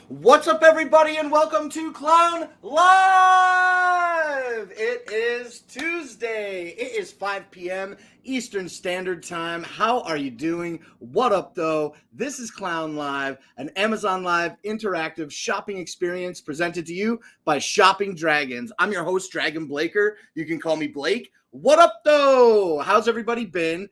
What's up, everybody, and welcome to Clown Live! It is Tuesday. It is 5 p.m. Eastern Standard Time. How are you doing? What up, though? This is Clown Live, an Amazon Live interactive shopping experience presented to you by ShoppingDragons. I'm your host, Dragon Blaker. You can call me Blake. What up, though? How's everybody been?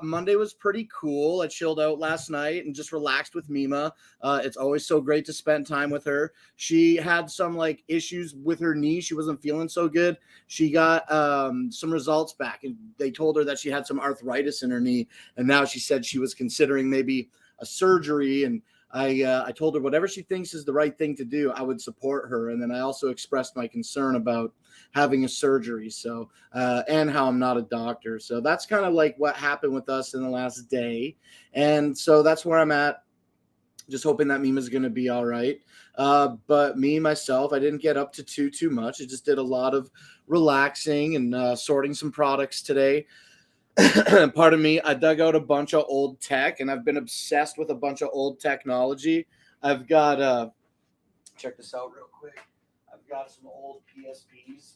Monday was pretty cool. I chilled out last night and just relaxed with Mima. It's always so great to spend time with her. She had some issues with her knee. She wasn't feeling so good. She got some results back, and they told her that she had some arthritis in her knee. And now she said she was considering maybe a surgery. And I told her whatever she thinks is the right thing to do, I would support her. And then I also expressed my concern about having a surgery. So, and how I'm not a doctor. So that's kind of what happened with us in the last day. And so that's where I'm at. Just hoping that Mima's going to be all right. But myself, I didn't get up to too much. I just did a lot of relaxing and sorting some products today. Pardon me, I dug out a bunch of old tech, and I've been obsessed with a bunch of old technology. I've got, check this out real quick. I've got some old PSPs,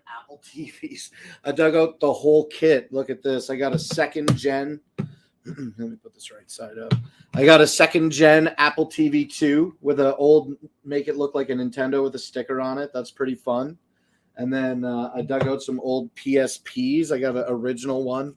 Apple TVs. I dug out the whole kit. Look at this. I got a second gen. Let me put this right side up. I got a second gen Apple TV 2 with an old, make it look like a Nintendo with a sticker on it. That's pretty fun. And then I dug out some old PSPs. I got an original one.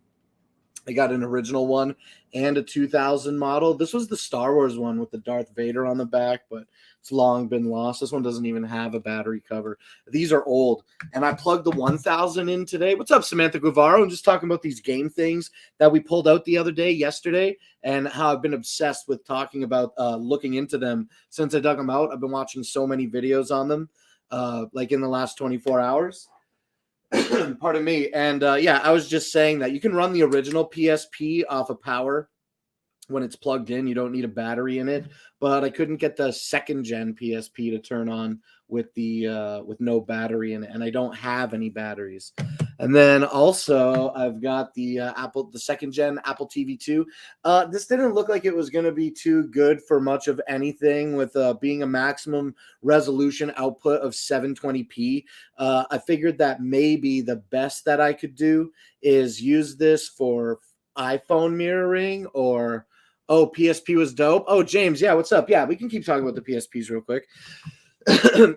I got an original one and a 2000 model. This was the Star Wars one with the Darth Vader on the back, but it's long been lost. This one doesn't even have a battery cover. These are old. And I plugged the 1000 in today. What's up, Samantha Guevara? I'm just talking about these game things that we pulled out the other day, yesterday, and how I've been obsessed with talking about looking into them since I dug them out. I've been watching so many videos on them. In the last 24 hours. Pardon me. And I was just saying that you can run the original PSP off of power when it's plugged in. You don't need a battery in it. But I couldn't get the second gen PSP to turn on with the with no battery in it, and I don't have any batteries. And then also I've got the second gen Apple TV 2. This didn't look like it was going to be too good for much of anything with being a maximum resolution output of 720p. I figured that maybe the best that I could do is use this for iPhone mirroring or PSP was dope. Oh, James, yeah, what's up? Yeah, we can keep talking about the PSPs real quick.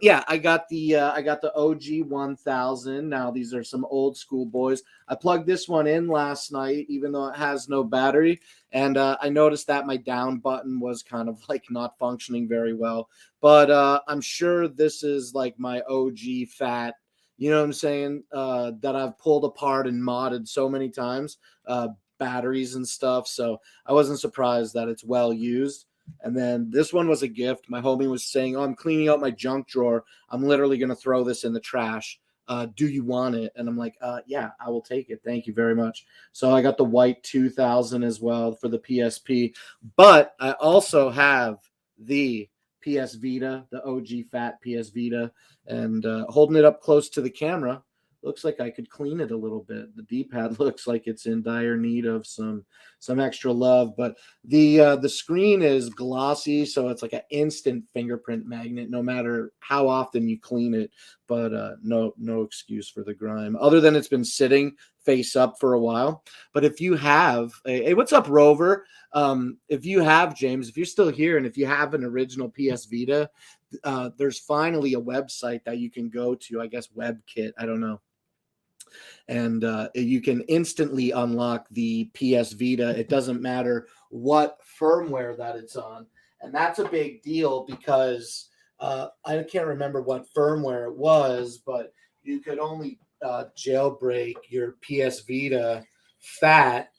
Yeah, I got the OG 1000. Now these are some old school boys. I plugged this one in last night, even though it has no battery, and I noticed that my down button was kind of like not functioning very well. But I'm sure this is like my OG fat. You know what I'm saying? That I've pulled apart and modded so many times, batteries and stuff. So I wasn't surprised that it's well used. And then this one was a gift. My homie was saying, "Oh, I'm cleaning out my junk drawer. I'm literally going to throw this in the trash. Do you want it?" And I'm like, "Yeah, I will take it. Thank you very much." So I got the white 2000 as well for the PSP. But I also have the PS Vita, the OG fat PS Vita, and holding it up close to the camera. Looks like I could clean it a little bit. The D-pad looks like it's in dire need of some extra love, but the screen is glossy, so it's like an instant fingerprint magnet, no matter how often you clean it. But no excuse for the grime, other than it's been sitting face up for a while. But if you have, hey, what's up, Rover? If you have, James, if you're still here, and if you have an original PS Vita, there's finally a website that you can go to. I guess WebKit. I don't know, and you can instantly unlock the PS Vita. It doesn't matter what firmware that it's on, and that's a big deal because I can't remember what firmware it was, but you could only jailbreak your PS Vita fat.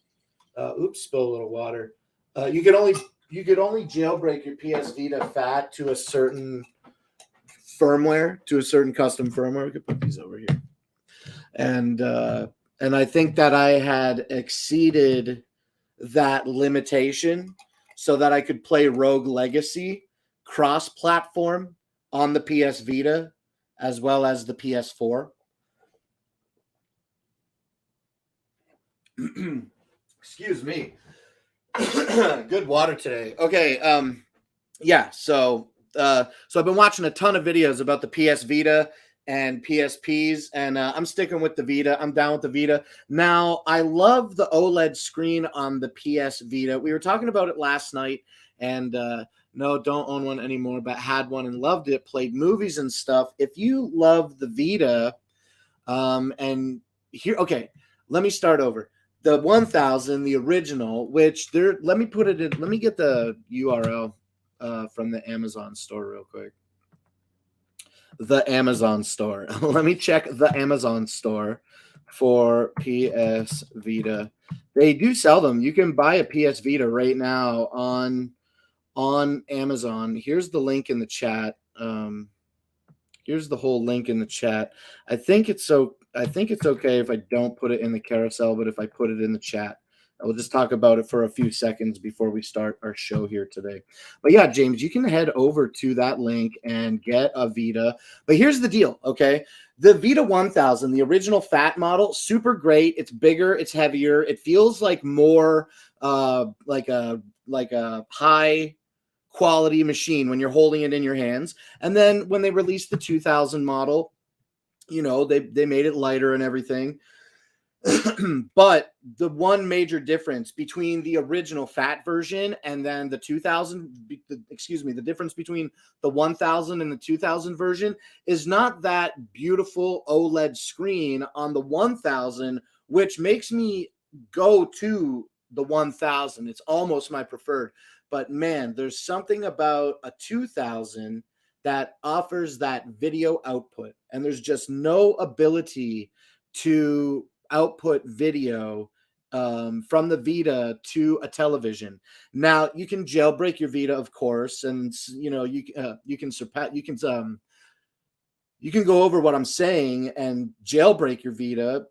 Oops, spill a little water. You could only jailbreak your PS Vita fat to a certain firmware, to a certain custom firmware. We could put these over here, and I think that I had exceeded that limitation so that I could play Rogue Legacy cross-platform on the PS Vita as well as the PS4. Excuse me. Good water today. Okay, yeah, so I've been watching a ton of videos about the PS Vita and PSPs, and I'm sticking with the Vita. I'm down with the Vita. Now, I love the OLED screen on the PS Vita. We were talking about it last night, and no, don't own one anymore, but had one and loved it, played movies and stuff. If you love the Vita, and here, okay, let me start over. The 1000, the original, which there, let me put it in, let me get the URL from the Amazon store real quick. The Amazon store. Let me check the Amazon store for PS Vita. They do sell them. You can buy a PS Vita right now on Amazon. Here's the link in the chat. Here's the whole link in the chat. I think it's okay if I don't put it in the carousel, but if I put it in the chat, I will just talk about it for a few seconds before we start our show here today. But yeah, James, you can head over to that link and get a Vita. But here's the deal, okay? The Vita 1000, the original fat model, super great. It's bigger, it's heavier. It feels like more like a high quality machine when you're holding it in your hands. And then when they released the 2000 model, you know, they made it lighter and everything. But the one major difference between the original fat version and then the 2000, the difference between the 1000 and the 2000 version is not that beautiful OLED screen on the 1000, which makes me go to the 1000. It's almost my preferred. But man, there's something about a 2000 that offers that video output, and there's just no ability to output video from the Vita to a television. Now you can jailbreak your Vita, of course, and you know you can surpass you can go over what I'm saying and jailbreak your Vita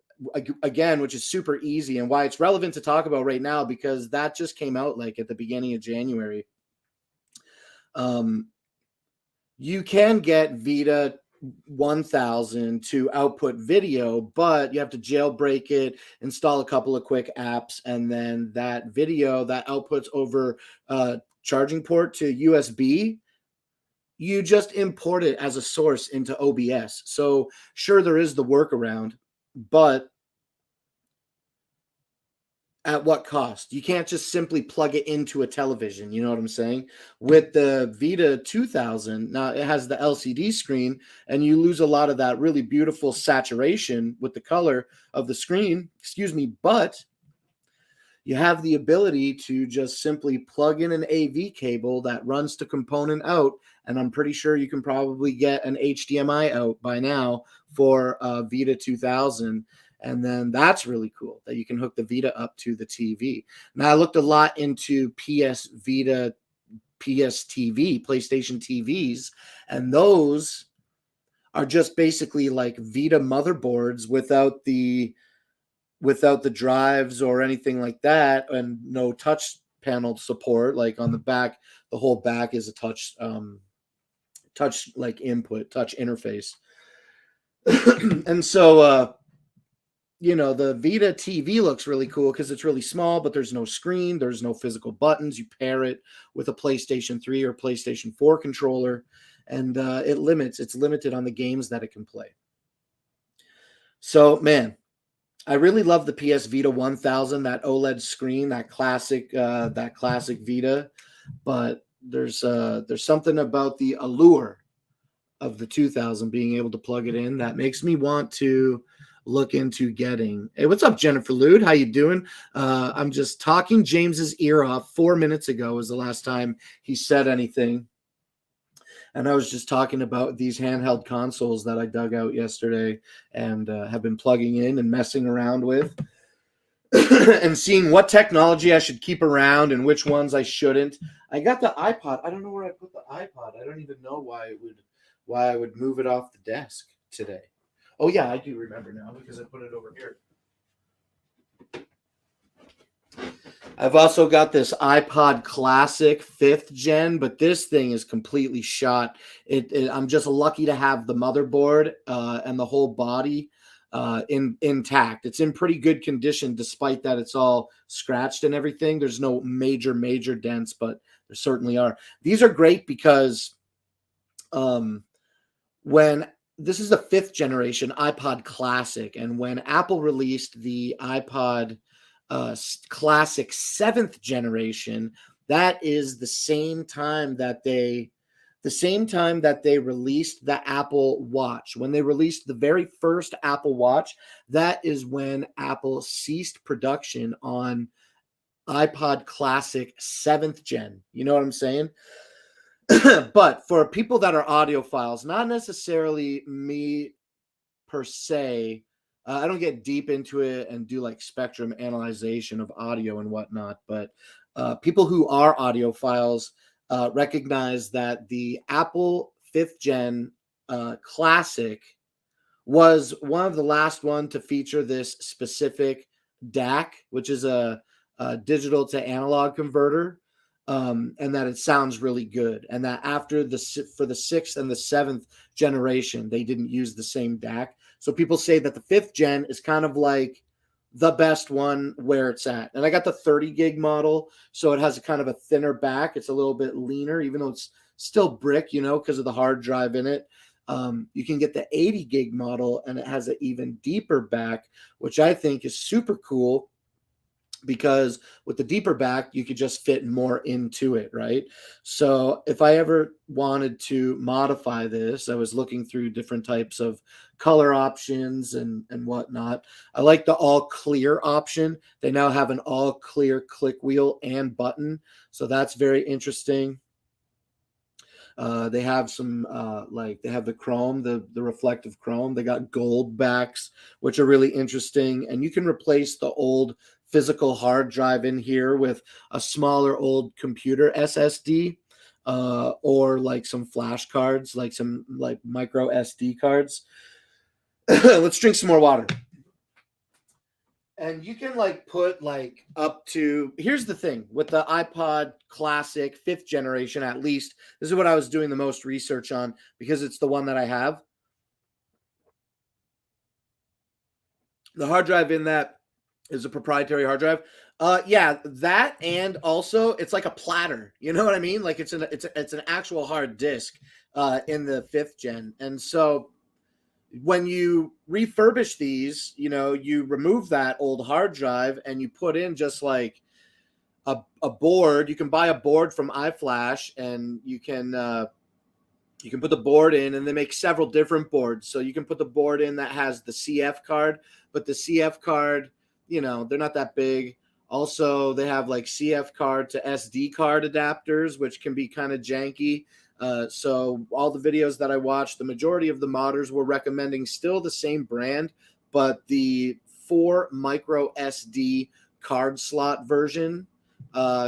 again, which is super easy, and why it's relevant to talk about right now because that just came out like at the beginning of January. You can get Vita 1000 to output video, but you have to jailbreak it, install a couple of quick apps, and then that video that outputs over charging port to USB, you just import it as a source into OBS. So sure, there is the workaround, but at what cost? You can't just simply plug it into a television. You know what I'm saying? With the Vita 2000, now it has the LCD screen, and you lose a lot of that really beautiful saturation with the color of the screen. Excuse me, but you have the ability to just simply plug in an AV cable that runs to component out, and I'm pretty sure you can probably get an HDMI out by now for Vita 2000. And then that's really cool that you can hook the Vita up to the TV. Now, I looked a lot into PS Vita, PS TV, PlayStation TVs, and those are just basically like Vita motherboards without the drives or anything like that, and no touch panel support. Like on the back, the whole back is a touch like input, touch interface. And so the Vita TV looks really cool because it's really small, but there's no screen, there's no physical buttons. You pair it with a PlayStation 3 or PlayStation 4 controller, and it's limited on the games that it can play. So, man, I really love the PS Vita 1000, that OLED screen, that classic Vita, but there's something about the allure of the 2000 being able to plug it in that makes me want to look into getting. Hey, what's up, Jennifer Lude? How you doing? I'm just talking James's ear off. 4 minutes ago was the last time he said anything. And I was just talking about these handheld consoles that I dug out yesterday and have been plugging in and messing around with and seeing what technology I should keep around and which ones I shouldn't. I got the iPod. I don't know where I put the iPod. I don't even know why I would move it off the desk today. Oh, yeah, I do remember now because I put it over here. I've also got this iPod Classic 5th gen, but this thing is completely shot. I'm just lucky to have the motherboard and the whole body intact. It's in pretty good condition, despite that it's all scratched and everything. There's no major dents, but there certainly are. These are great because when this is the 5th generation iPod Classic, and when Apple released the iPod Classic 7th generation, that is the same time that they released the Apple Watch. When they released the very first Apple Watch, that is when Apple ceased production on iPod Classic 7th gen. You know what I'm saying? But for people that are audiophiles, not necessarily me per se, I don't get deep into it and do like spectrum analyzation of audio and whatnot, but people who are audiophiles recognize that the Apple 5th gen Classic was one of the last one to feature this specific DAC, which is a digital to analog converter. And that it sounds really good, and that after for the 6th and the 7th generation, they didn't use the same DAC. So people say that the 5th gen is kind of like the best one where it's at. And I got the 30 gig model, so it has a kind of a thinner back. It's a little bit leaner, even though it's still brick, because of the hard drive in it. You can get the 80 gig model, and it has an even deeper back, which I think is super cool, because with the deeper back, you could just fit more into it, right? So if I ever wanted to modify this, I was looking through different types of color options and whatnot. I like the all clear option. They now have an all clear click wheel and button, so that's very interesting. They have some they have the chrome, the reflective chrome. They got gold backs, which are really interesting, and you can replace the old physical hard drive in here with a smaller old computer SSD or like some flash cards, like some like micro SD cards. Let's drink some more water. And you can put up to, here's the thing with the iPod Classic 5th generation, at least this is what I was doing the most research on because it's the one that I have. The hard drive in that is a proprietary hard drive. Yeah, that, and also it's like a platter. You know what I mean? Like it's an actual hard disk in the 5th gen, and so when you refurbish these, you know, you remove that old hard drive and you put in just like a board. You can buy a board from iFlash, and you can put the board in, and they make several different boards. So you can put the board in that has the CF card, but the CF card, you know, they're not that big. Also, they have like CF card to SD card adapters, which can be kind of janky. So all the videos that I watched, the majority of the modders were recommending still the same brand, but the 4 micro SD card slot version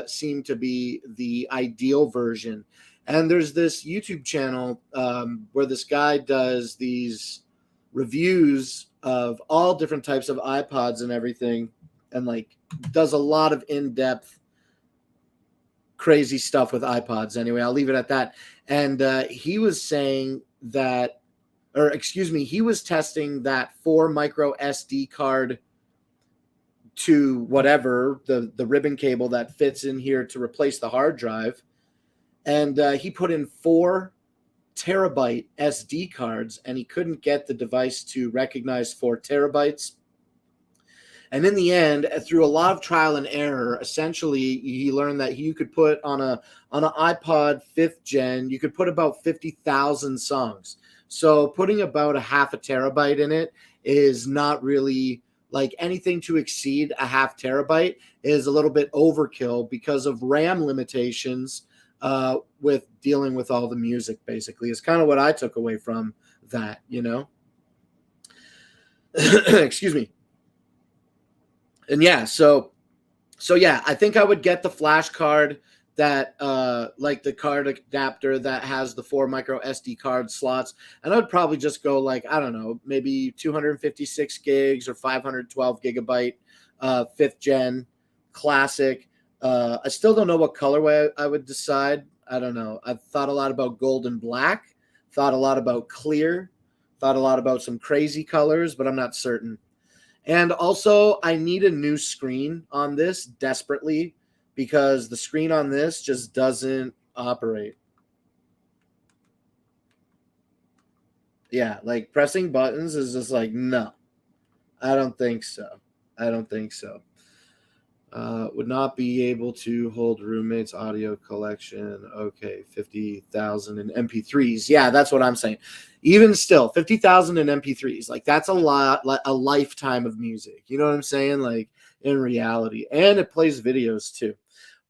seemed to be the ideal version. And there's this YouTube channel where this guy does these reviews of all different types of iPods and everything, and like does a lot of in-depth crazy stuff with iPods. Anyway, I'll leave it at that. And he was saying that, or excuse me, he was testing that 4 micro SD card to whatever, the ribbon cable that fits in here to replace the hard drive. And he put in 4 terabyte SD cards, and he couldn't get the device to recognize 4 terabytes. And in the end, through a lot of trial and error, essentially he learned that you could put on an iPod 5th gen, you could put about 50,000 songs. So putting about a half a terabyte in it is not really, like, anything to exceed a half terabyte is a little bit overkill because of RAM limitations with dealing with all the music, basically, is kind of what I took away from that, you know. Excuse me. And yeah, so yeah, I think I would get the flash card that like the card adapter that has the 4 micro SD card slots, and I would probably just go like, I don't know, maybe 256 gigs or 512 gigabyte 5th gen classic. I still don't know what colorway I would decide. I don't know. I've thought a lot about gold and black, thought a lot about clear, thought a lot about some crazy colors, but I'm not certain. And also, I need a new screen on this desperately because the screen on this just doesn't operate. Yeah, like pressing buttons is just like, no, I don't think so. I don't think so. Would not be able to hold roommates audio collection. Okay, 50,000 in MP3s. Yeah, that's what I'm saying. Even still, 50,000 in MP3s. Like, that's a lot, like a lifetime of music. You know what I'm saying? Like, in reality. And it plays videos too.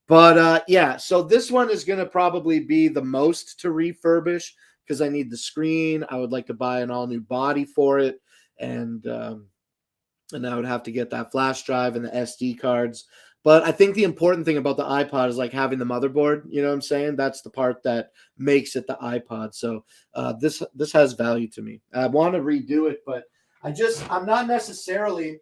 But yeah, so this one is going to probably be the most to refurbish because I need the screen. I would like to buy an all new body for it. And I would have to get that flash drive and the SD cards. But I think the important thing about the iPod is like having the motherboard. You know what I'm saying? That's the part that makes it the iPod. So this has value to me. I want to redo it, but I'm not necessarily.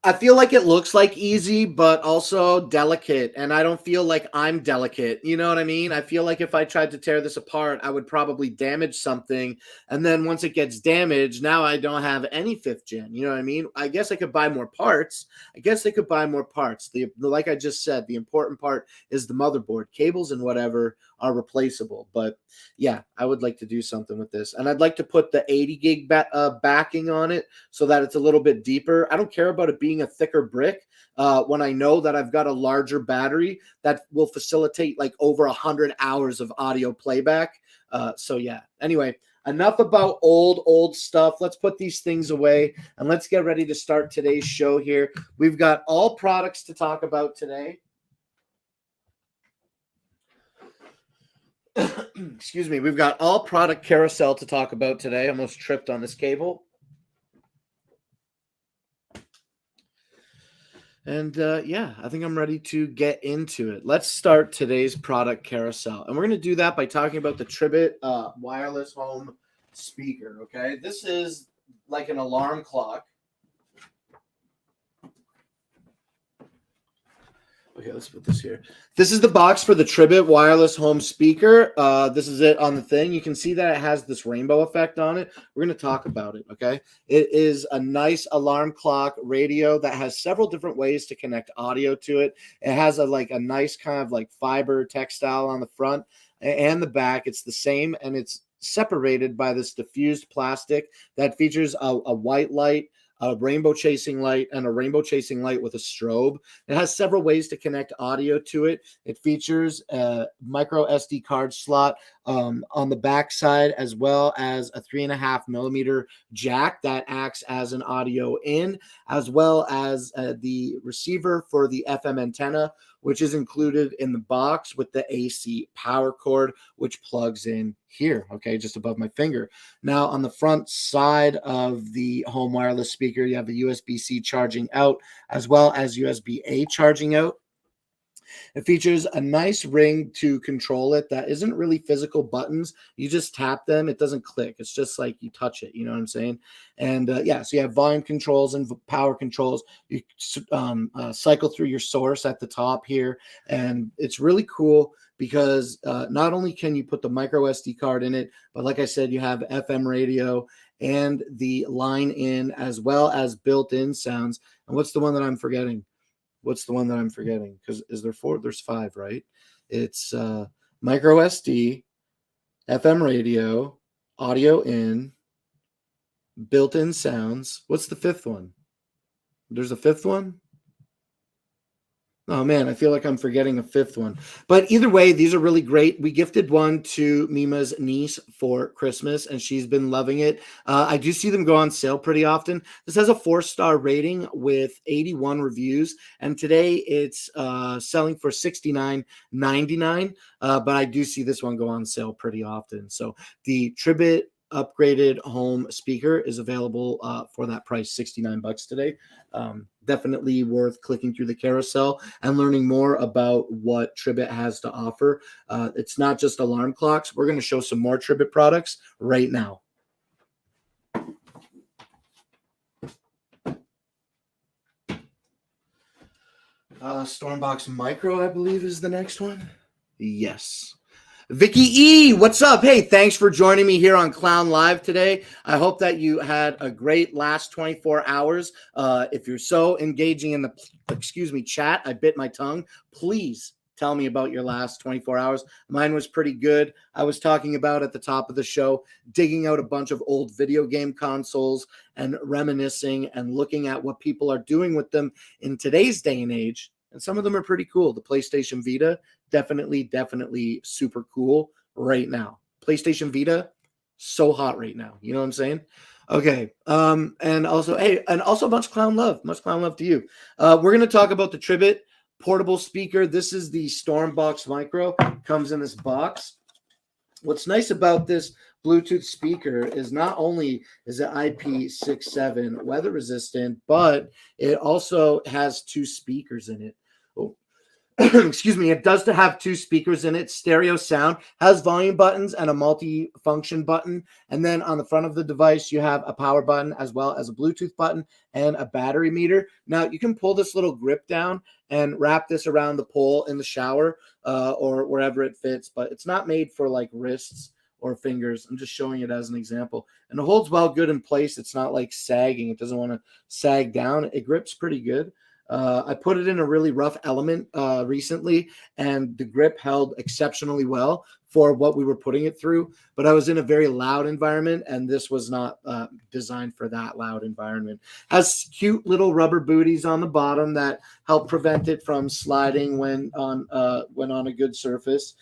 I feel like it looks like easy, but also delicate. And I don't feel like I'm delicate. You know what I mean? I feel like if I tried to tear this apart, I would probably damage something. And then once it gets damaged, now I don't have any 5th gen. You know what I mean? I guess I could buy more parts. Like I just said, the important part is the motherboard. Cables and whatever are replaceable. But yeah, I would like to do something with this. And I'd like to put the 80 gig backing on it so that it's a little bit deeper. I don't care about it being a thicker brick when I know that I've got a larger battery that will facilitate like over 100 hours of audio playback. So yeah, anyway, enough about old stuff. Let's put these things away and let's get ready to start today's show here. We've got all products to talk about today. Excuse me. We've got all product carousel to talk about today. I almost tripped on this cable. And yeah, I think I'm ready to get into it. Let's start today's product carousel. And we're going to do that by talking about the Tribit wireless home speaker, okay? This is like an alarm clock. Okay, let's put this here. This is the box for the Tribit wireless home speaker. This is it on the thing. You can see that it has this rainbow effect on it. We're going to talk about it, okay? It is a nice alarm clock radio that has several different ways to connect audio to it. It has a nice kind of like fiber textile on the front and the back. It's the same, and it's separated by this diffused plastic that features a white light, a rainbow chasing light, and a rainbow chasing light with a strobe. It has several ways to connect audio to it. It features a micro SD card slot on the back side, as well as a 3.5mm jack that acts as an audio in, as well as the receiver for the FM antenna, which is included in the box with the AC power cord, which plugs in here, okay, just above my finger. Now, on the front side of the home wireless speaker, you have a USB-C charging out, as well as USB-A charging out. It features a nice ring to control it that isn't really physical buttons. You just tap them. It doesn't click. It's just like you touch it. You know what I'm saying? And yeah, so you have volume controls and power controls. You cycle through your source at the top here. And it's really cool because not only can you put the micro SD card in it, but like I said, you have FM radio and the line in, as well as built-in sounds. And what's the one that I'm forgetting? What's the one that I'm forgetting? Because is there 4? There's 5, right? It's micro SD, FM radio, audio in, built-in sounds. What's the 5th one? There's a 5th one? Oh, man, I feel like I'm forgetting a 5th one. But either way, these are really great. We gifted one to Mima's niece for Christmas, and she's been loving it. I do see them go on sale pretty often. This has a 4-star rating with 81 reviews, and today it's selling for $69.99. But I do see this one go on sale pretty often. So the Tribit upgraded home speaker is available for that price, $69 today. Definitely worth clicking through the carousel and learning more about what Tribit has to offer. It's not just alarm clocks. We're going to show some more Tribit products right now. Stormbox Micro, I believe, is the next one. Yes. Vicky E, what's up? Hey, thanks for joining me here on Clown Live today. I hope that you had a great last 24 hours. If you're so engaging in the, chat, I bit my tongue. Please tell me about your last 24 hours. Mine was pretty good. I was talking about at the top of the show, digging out a bunch of old video game consoles and reminiscing and looking at what people are doing with them in today's day and age. And some of them are pretty cool. The PlayStation Vita, definitely super cool right now. PlayStation Vita, so hot right now. You know what I'm saying? Okay. And also a bunch of clown love. Much clown love to you. We're going to talk about the Tribit portable speaker. This is the Stormbox Micro. Comes in this box. What's nice about this Bluetooth speaker is not only is it IP67 weather resistant, but it also has 2 speakers in it. Oh, excuse me. It does have 2 speakers in it, stereo sound, has volume buttons and a multi-function button. And then on the front of the device, you have a power button as well as a Bluetooth button and a battery meter. Now you can pull this little grip down and wrap this around the pole in the shower or wherever it fits, but it's not made for like wrists or fingers. I'm just showing it as an example. And it holds well good in place. It's not like sagging. It doesn't want to sag down. It grips pretty good. I put it in a really rough element recently, and the grip held exceptionally well for what we were putting it through. But I was in a very loud environment, and this was not designed for that loud environment. Has cute little rubber booties on the bottom that help prevent it from sliding when on a good surface.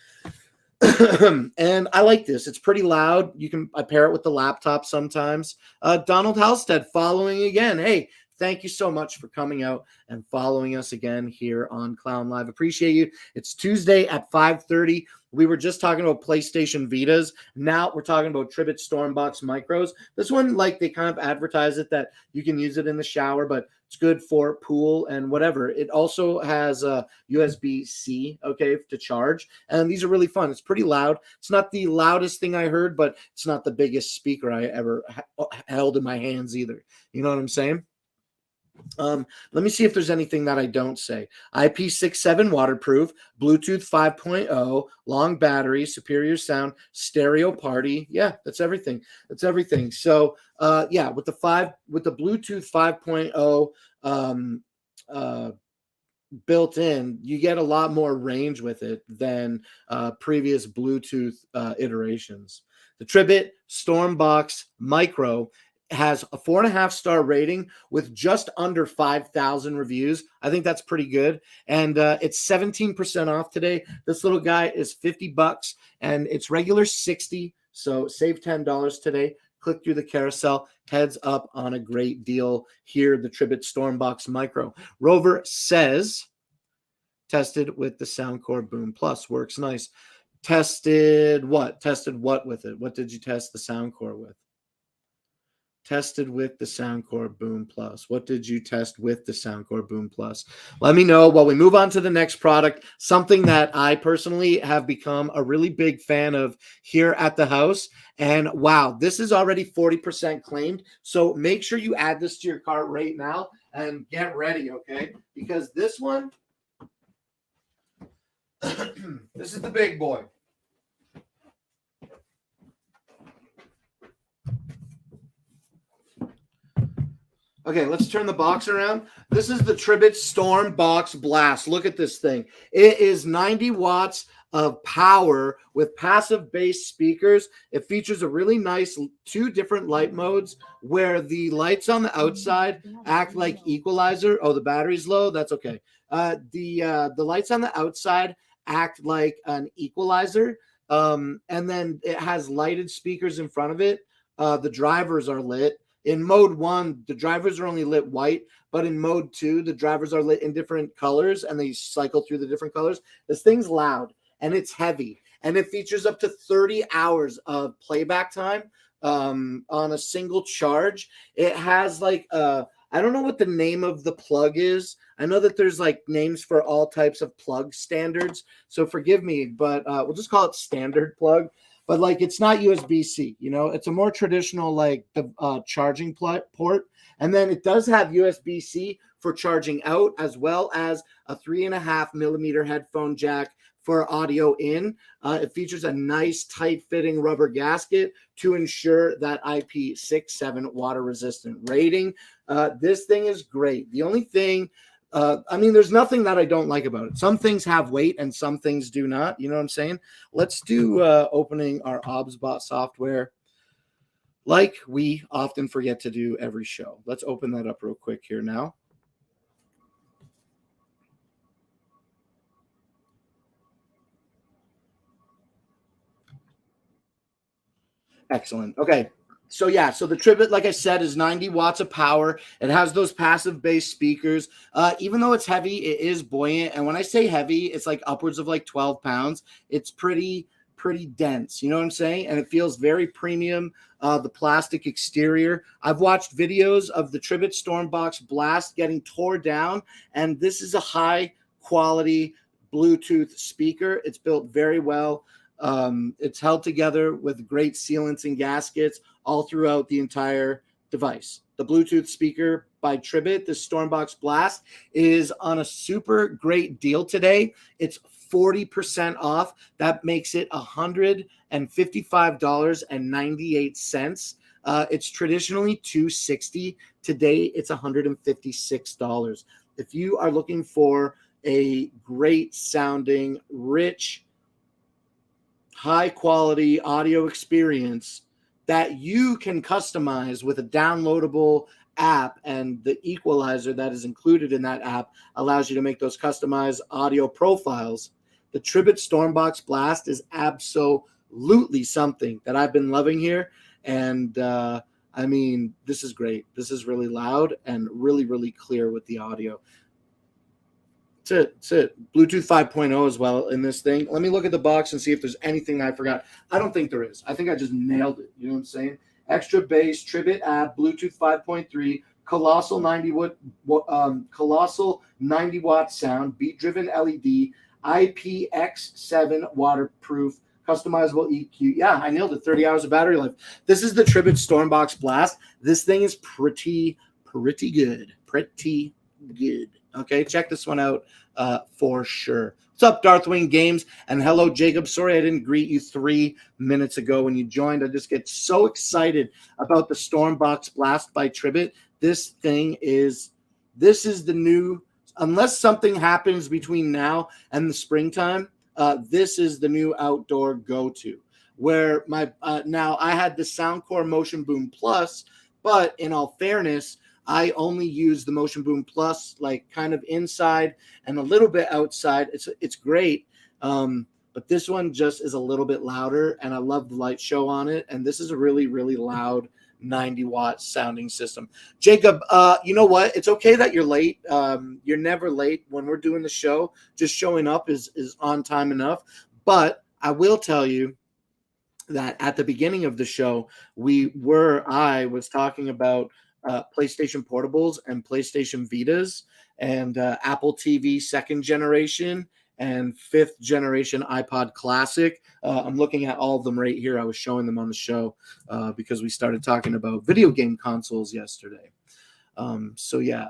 And I like this. It's pretty loud. I pair it with the laptop sometimes. Donald Halstead following again. Hey, thank you so much for coming out and following us again here on Clown Live. Appreciate you. It's Tuesday at 5:30. We were just talking about PlayStation Vitas. Now we're talking about Tribit Stormbox Micros. This one, like, they kind of advertise it that you can use it in the shower, but it's good for pool and whatever. It also has a USB-C, okay, to charge. And these are really fun. It's pretty loud. It's not the loudest thing I heard, but it's not the biggest speaker I ever held in my hands either. You know what I'm saying? Let me see if there's anything that I don't say. IP67 waterproof, Bluetooth 5.0, long battery, superior sound, stereo party. Yeah, that's everything. That's everything. So, yeah, with the Bluetooth 5.0 built in, you get a lot more range with it than previous Bluetooth iterations. The Tribit Stormbox Micro has a 4.5-star rating with just under 5,000 reviews. I think that's pretty good. And it's 17% off today. This little guy is $50 and it's regular 60. So save $10 today. Click through the carousel, heads up on a great deal here. The Tribit Stormbox Micro. Rover says, tested with the Soundcore Boom Plus. Works nice. Tested what? Tested what with it? What did you test the Soundcore with? Tested with the Soundcore Boom Plus. What did you test with the Soundcore Boom Plus? Let me know while we move on to the next product. Something that I personally have become a really big fan of here at the house. And wow, this is already 40% claimed. So make sure you add this to your cart right now and get ready, okay? Because this one, this is the big boy. Okay, let's turn the box around. This is the Tribit Stormbox Blast. Look at this thing. It is 90 watts of power with passive bass speakers. It features a really nice 2 different light modes where the lights on the outside act like equalizer. Oh, the battery's low? That's okay. The lights on the outside act like an equalizer. And then it has lighted speakers in front of it. The drivers are lit. In mode 1, the drivers are only lit white, but in mode 2, the drivers are lit in different colors and they cycle through the different colors. This thing's loud and it's heavy and it features up to 30 hours of playback time on a single charge. It has like I don't know what the name of the plug is. I know that there's like names for all types of plug standards, so forgive me, but we'll just call it standard plug. But like it's not USB-C, you know, it's a more traditional like charging port. And then it does have USB-C for charging out, as well as a 3.5 millimeter headphone jack for audio in. It features a nice tight fitting rubber gasket to ensure that IP67 water resistant rating. This thing is great. The only thing, I mean, there's nothing that I don't like about it. Some things have weight and some things do not. You know what I'm saying? Let's do opening our OBSBot software like we often forget to do every show. Let's open that up real quick here now. Excellent. Okay. So yeah, so the Tribit, like I said, is 90 watts of power. It has those passive bass speakers. Even though it's heavy, it is buoyant. And when I say heavy, it's like upwards of like 12 pounds. It's pretty dense. You know what I'm saying? And it feels very premium. The plastic exterior. I've watched videos of the Tribit Stormbox Blast getting tore down, and this is a high quality Bluetooth speaker. It's built very well. It's held together with great sealants and gaskets all throughout the entire device. The Bluetooth speaker by Tribit, the Stormbox Blast, is on a super great deal today. It's 40% off. That makes it $155.98. It's traditionally $260. Today, it's $156. If you are looking for a great sounding, rich, high quality audio experience that you can customize with a downloadable app, and the equalizer that is included in that app allows you to make those customized audio profiles, the Tribit Stormbox Blast is absolutely something that I've been loving here. And I mean, this is great. This is really loud and really clear with the audio. That's it. Bluetooth 5.0 as well in this thing. Let me look at the box and see if there's anything I forgot. I don't think there is. I think I just nailed it. You know what I'm saying? Extra bass, Tribit app, Bluetooth 5.3, colossal 90 watt sound, beat driven LED, IPX7 waterproof, customizable EQ. Yeah, I nailed it. 30 hours of battery life. This is the Tribit Stormbox Blast. This thing is pretty good. pretty good. Okay, check this one out for sure. What's up, Darthwing Games? And hello, Jacob. Sorry I didn't greet you 3 minutes ago when you joined. I just get so excited about the Stormbox Blast by Tribbit. This is the new, unless something happens between now and the springtime, this is the new outdoor go-to. Where now I had the Soundcore Motion Boom Plus, but in all fairness, I only use the Motion Boom Plus like kind of inside and a little bit outside. It's great, but this one just is a little bit louder, and I love the light show on it. And this is a really, really loud 90-watt sounding system. Jacob, you know what? It's okay that you're late. You're never late when we're doing the show. Just showing up is on time enough. But I will tell you that at the beginning of the show, I was talking about PlayStation Portables and PlayStation Vitas and Apple TV second generation and 5th generation iPod Classic. I'm looking at all of them right here. I was showing them on the show because we started talking about video game consoles yesterday. So yeah,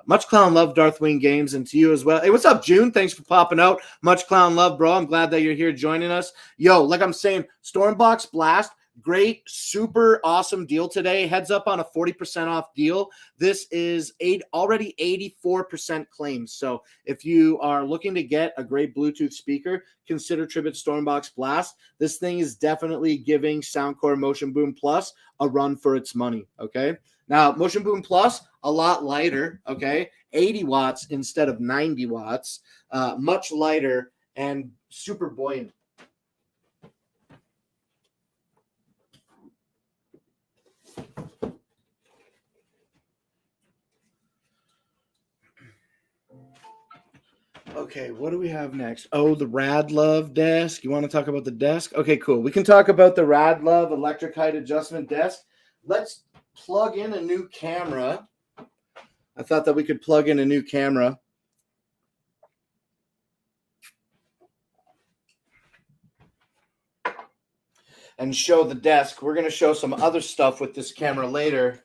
much clown love, Darthwing Games, and to you as well. Hey, what's up, June? Thanks for popping out. Much clown love, bro. I'm glad that you're here joining us. Yo, like I'm saying, Stormbox Blast, great, super awesome deal today. Heads up on a 40% off deal. This is already 84% claims. So if you are looking to get a great Bluetooth speaker, consider Tribbit Stormbox Blast. This thing is definitely giving Soundcore Motion Boom Plus a run for its money, okay? Now, Motion Boom Plus, a lot lighter, okay? 80 watts instead of 90 watts, much lighter and super buoyant. Okay, what do we have next? Oh, the Rad Love desk. You want to talk about the desk? Okay, cool. We can talk about the Rad Love electric height adjustment desk. Let's plug in a new camera. I thought that we could plug in a new camera. And show the desk. We're going to show some other stuff with this camera later.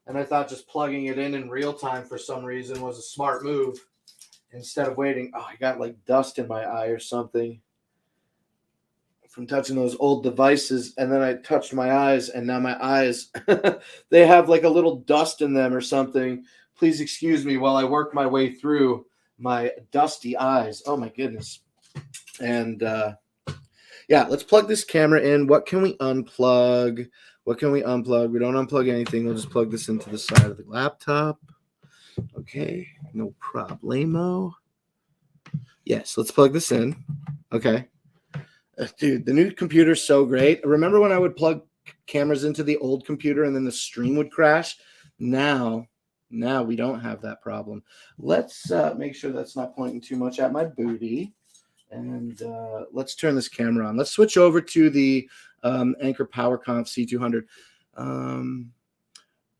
And I thought just plugging it in real time for some reason was a smart move. Instead of waiting, I got like dust in my eye or something from touching those old devices. And then I touched my eyes, and now my eyes, they have like a little dust in them or something. Please excuse me while I work my way through my dusty eyes. Oh my goodness. And yeah, let's plug this camera in. What can we unplug? We don't unplug anything. We'll just plug this into the side of the laptop. Okay, no problemo. Yes, let's plug this in. Okay. Dude, the new computer's so great. Remember when I would plug cameras into the old computer and then the stream would crash? Now we don't have that problem. Let's make sure that's not pointing too much at my booty. And let's turn this camera on. Let's switch over to the Anker PowerConf C200.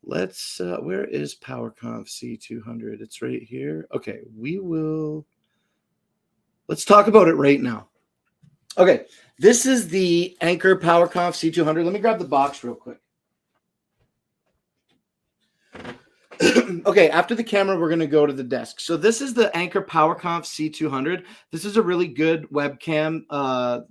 Where is PowerConf C200? It's right here. Okay, let's talk about it right now. Okay, this is the Anker PowerConf C200. Let me grab the box real quick. Okay, after the camera, we're going to go to the desk. So this is the Anker PowerConf C200. This is a really good webcam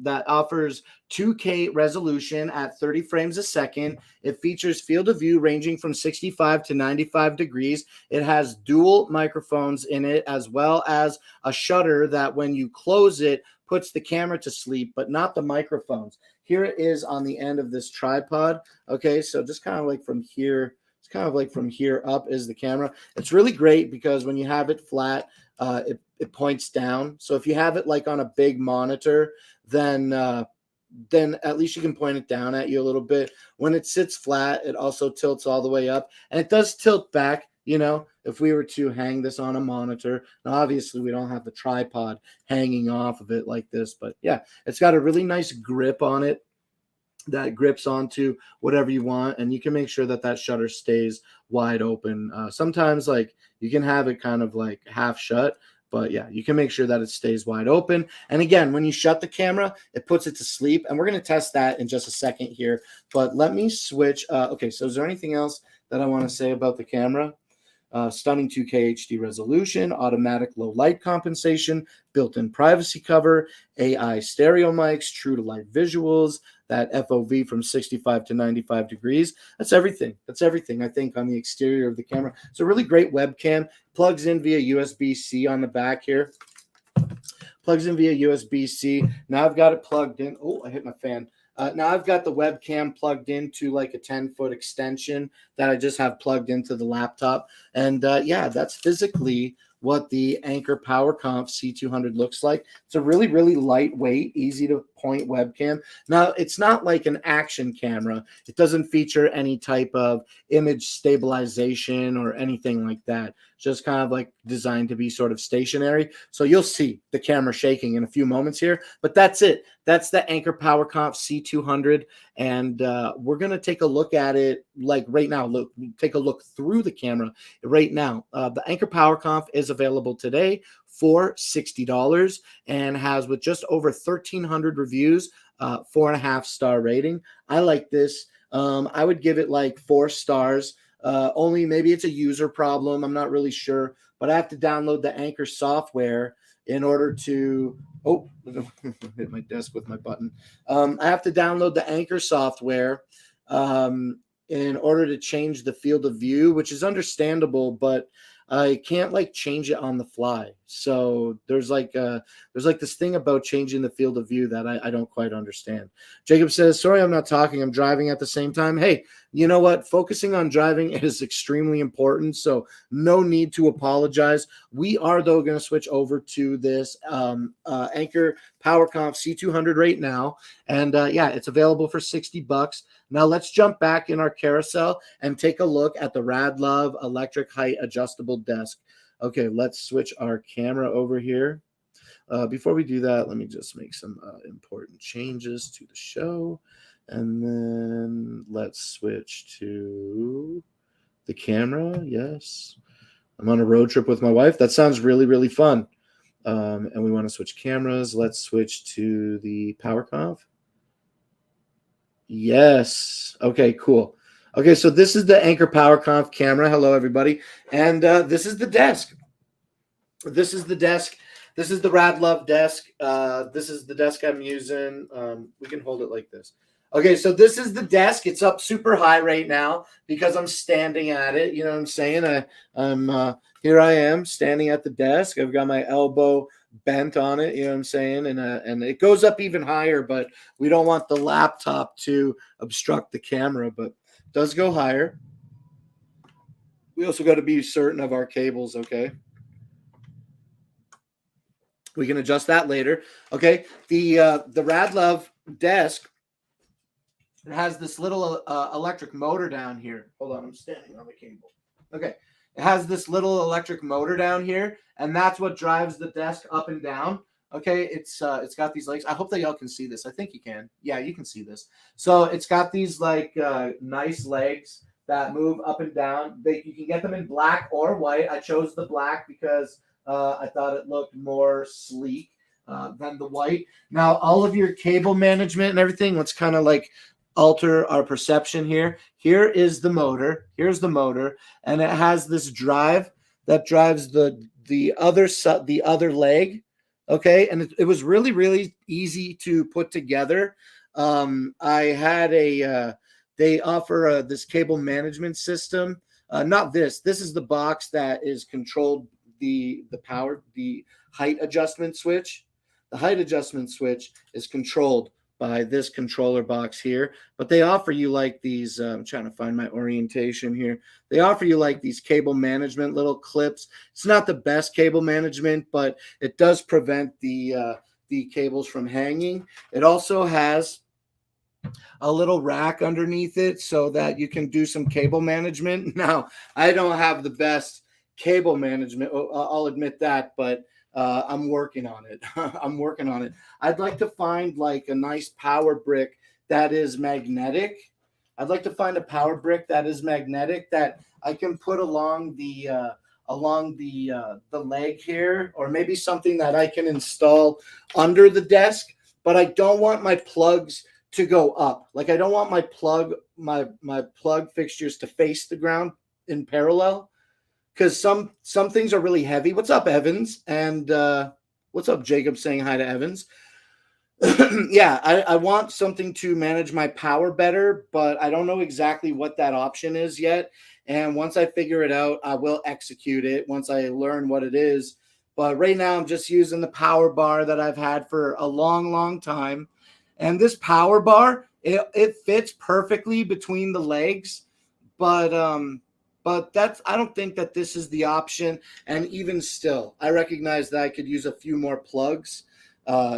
that offers 2K resolution at 30 frames a second. It features field of view ranging from 65 to 95 degrees. It has dual microphones in it, as well as a shutter that when you close it, puts the camera to sleep, but not the microphones. Here it is on the end of this tripod. Okay, so just kind of like from here. It's kind of like from here up is the camera. It's really great because when you have it flat, it points down. So if you have it like on a big monitor, then at least you can point it down at you a little bit. When it sits flat, it also tilts all the way up. And it does tilt back, you know, if we were to hang this on a monitor. Now, obviously, we don't have the tripod hanging off of it like this. But yeah, it's got a really nice grip on it that grips onto whatever you want, and you can make sure that that shutter stays wide open. Sometimes like you can have it kind of like half shut, but yeah, you can make sure that it stays wide open. And again, when you shut the camera, it puts it to sleep, and we're going to test that in just a second here. But let me switch. Okay, so is there anything else that I want to say about the camera? Stunning 2K HD resolution, automatic low light compensation, built-in privacy cover, AI stereo mics, true to life visuals, that FOV from 65 to 95 degrees. That's everything. That's everything, I think, on the exterior of the camera. It's a really great webcam. Plugs in via USB-C on the back here. Plugs in via USB-C. Now I've got it plugged in. Oh, I hit my fan. Now I've got the webcam plugged into like a 10-foot extension that I just have plugged into the laptop. And yeah, that's physically what the Anker PowerConf C200 looks like. It's a really, really lightweight, easy to point webcam. Now, it's not like an action camera. It doesn't feature any type of image stabilization or anything like that. Just kind of like designed to be sort of stationary. So you'll see the camera shaking in a few moments here, but that's it. That's the Anker PowerConf C200, and we're going to take a look at it like right now. Look, take a look through the camera right now. The Anker PowerConf is available today for $60 and has, with just over 1,300 reviews, 4.5-star rating. I like this. I would give it like 4 stars. Only maybe it's a user problem. I'm not really sure, but I have to download the Anker software in order to, oh, hit my desk with my button. I have to download the Anker software in order to change the field of view, which is understandable, but I can't like change it on the fly. So there's like this thing about changing the field of view that I don't quite understand. Jacob says, sorry, I'm not talking. I'm driving at the same time. Hey, you know what? Focusing on driving is extremely important. So no need to apologize. We are, though, going to switch over to this Anker PowerConf C200 right now. And yeah, it's available for $60. Now let's jump back in our carousel and take a look at the Radlove electric height adjustable desk. Okay, let's switch our camera over here. Before we do that, let me just make some important changes to the show. And then let's switch to the camera. Yes. I'm on a road trip with my wife. That sounds really, really fun. And we want to switch cameras. Let's switch to the PowerConf. Yes. Okay, cool. Okay, so this is the Anker PowerConf camera. Hello, everybody. And this is the desk. This is the desk. This is the Radlove desk. This is the desk I'm using. We can hold it like this. Okay, so this is the desk. It's up super high right now because I'm standing at it. You know what I'm saying? I'm here I am standing at the desk. I've got my elbow bent on it. You know what I'm saying? And it goes up even higher, but we don't want the laptop to obstruct the camera, but it does go higher. We also got to be certain of our cables, okay? We can adjust that later. Okay, the Radlove desk, it has this little electric motor down here. Hold on, I'm standing on the cable. Okay, it has this little electric motor down here, and that's what drives the desk up and down. Okay, it's got these legs. I hope that y'all can see this. I think you can. Yeah, you can see this. So it's got these like nice legs that move up and down. You can get them in black or white. I chose the black because I thought it looked more sleek than the white. Now, all of your cable management and everything, let's kind of like alter our perception here. Here is the motor. Here's the motor, and it has this drive that drives the other leg. Okay, and it was really, really easy to put together. I had they offer this cable management system. Not this. This is the box that is controlled the height adjustment switch. The height adjustment switch is controlled by this controller box here, but they offer you like these, I'm trying to find my orientation here. They offer you like these cable management little clips. It's not the best cable management, but it does prevent the cables from hanging. It also has a little rack underneath it so that you can do some cable management. Now, I don't have the best cable management, I'll admit that, but I'm working on it. I'm working on it. I'd like to find like a nice power brick that is magnetic. I'd like to find a power brick that is magnetic that I can put along the leg here, or maybe something that I can install under the desk. But I don't want my plugs to go up. Like I don't want my plug fixtures to face the ground in parallel. because some things are really heavy. What's up, Evans? And what's up, Jacob? Saying hi to Evans. Yeah, I want something to manage my power better, but I don't know exactly what that option is yet. And once I figure it out, I will execute it once I learn what it is. But right now, I'm just using the power bar that I've had for a long, long time. And this power bar, it fits perfectly between the legs, but that's, I don't think that this is the option. And even still, I recognize that I could use a few more plugs.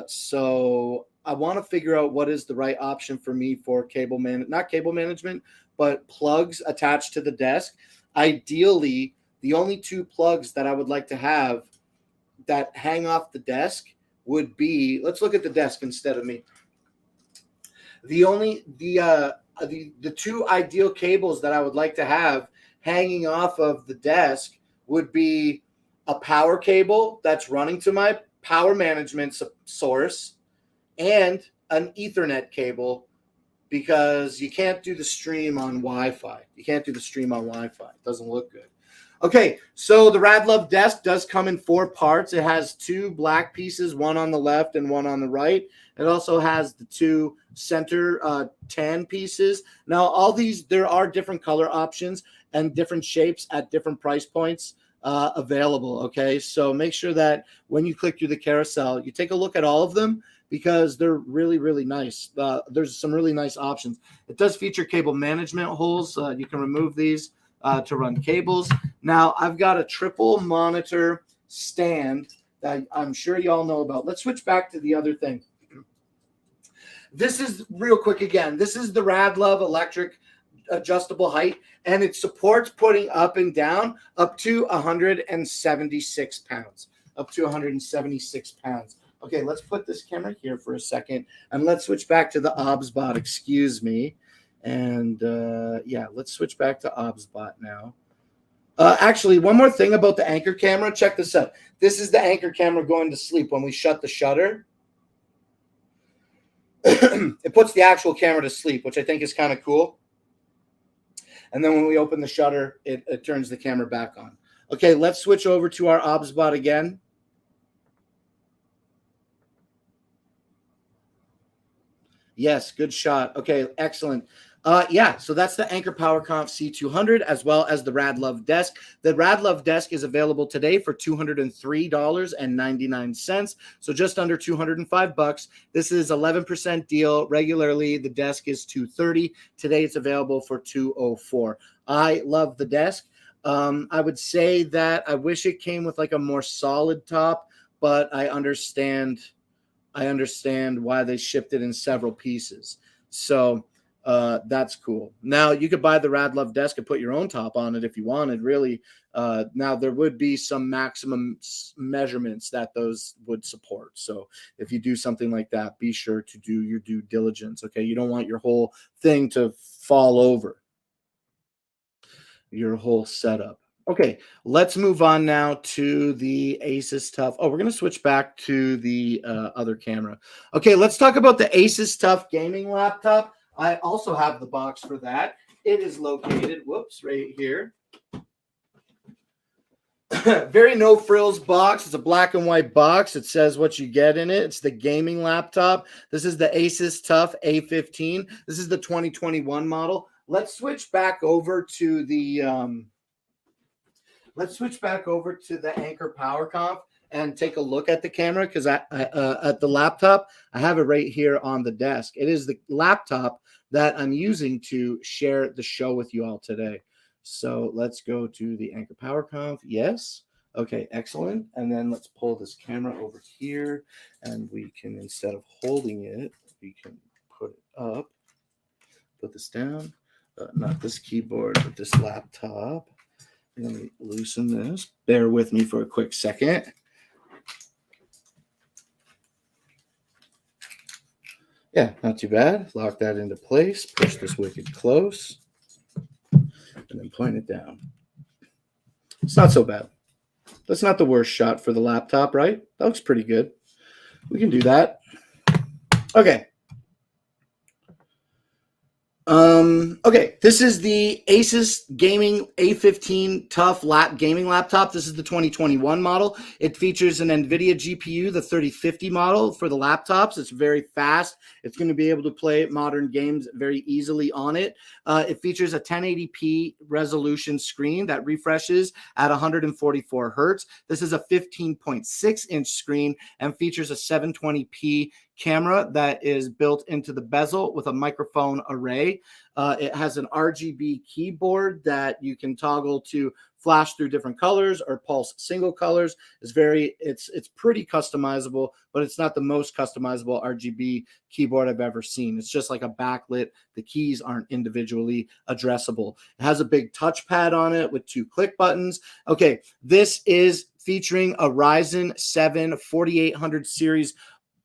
So I want to figure out what is the right option for me for not cable management, but plugs attached to the desk. Ideally, the only two plugs that I would like to have that hang off the desk would be, let's look at the desk instead of me. The two ideal cables that I would like to have hanging off of the desk would be a power cable that's running to my power management source and an Ethernet cable, because you can't do the stream on Wi-Fi. It doesn't look good. Okay, so the Radlove desk does come in 4 parts. It has 2 black pieces, one on the left and one on the right. It also has the 2 center tan pieces. Now, all these, there are different color options and different shapes at different price points available, okay? So make sure that when you click through the carousel, you take a look at all of them, because they're really, really nice. There's some really nice options. It does feature cable management holes. You can remove these to run cables. Now, I've got a triple monitor stand that I'm sure y'all know about. Let's switch back to the other thing. This is real quick again. This is the Radlove electric adjustable height, and it supports putting up and down up to 176 pounds. Okay, let's put this camera here for a second, and let's switch back to the OBSBot. Excuse me. And yeah, let's switch back to OBSBot now. Actually, one more thing about the anchor camera. Check this out. This is the anchor camera going to sleep when we shut the shutter. It puts the actual camera to sleep, which I think is kind of cool. And then when we open the shutter, it turns the camera back on. Okay, let's switch over to our OBSBot again. Yes, good shot. Okay, excellent. Yeah, so that's the Anker PowerConf C200 as well as the Radlove desk. The Radlove desk is available today for $203.99, so just under $205. This is 11% deal. Regularly, the desk is $230. Today, it's available for $204. I love the desk. I would say that I wish it came with like a more solid top, but I understand why they shipped it in several pieces. So that's cool. Now, you could buy the Radlove desk and put your own top on it if you wanted, really. Now, there would be some maximum measurements that those would support. So if you do something like that, be sure to do your due diligence, okay? You don't want your whole thing to fall over, your whole setup. Okay, let's move on now to the Asus TUF. Oh, we're going to switch back to the other camera. Okay, let's talk about the Asus TUF gaming laptop. I also have the box for that. It is located, right here. Very no frills box. It's a black and white box. It says what you get in it. It's the gaming laptop. This is the Asus TUF A15. This is the 2021 model. Let's switch back over to the Anker PowerConf and take a look at the camera, because at the laptop, I have it right here on the desk. It is the laptop that I'm using to share the show with you all today. So let's go to the Anker PowerConf. Yes. Okay, excellent. And then let's pull this camera over here, and we can, instead of holding it, we can put it up, put this down. Not this keyboard, but this laptop. Let me loosen this. Bear with me for a quick second. Yeah, not too bad. Lock that into place. Push this wicked close. And then point it down. It's not so bad. That's not the worst shot for the laptop, right? That looks pretty good. We can do that. Okay. Okay, this is the Asus Gaming A15 Tough Gaming Laptop. This is the 2021 model. It features an NVIDIA GPU, the 3050 model for the laptops. It's very fast. It's going to be able to play modern games very easily on it. It features a 1080p resolution screen that refreshes at 144 hertz. This is a 15.6-inch screen and features a 720p camera that is built into the bezel with a microphone array. It has an RGB keyboard that you can toggle to flash through different colors or pulse single colors. It's pretty customizable, but it's not the most customizable RGB keyboard I've ever seen. It's just like a backlit. The keys aren't individually addressable. It has a big touchpad on it with 2 click buttons. Okay, this is featuring a Ryzen 7 4800 series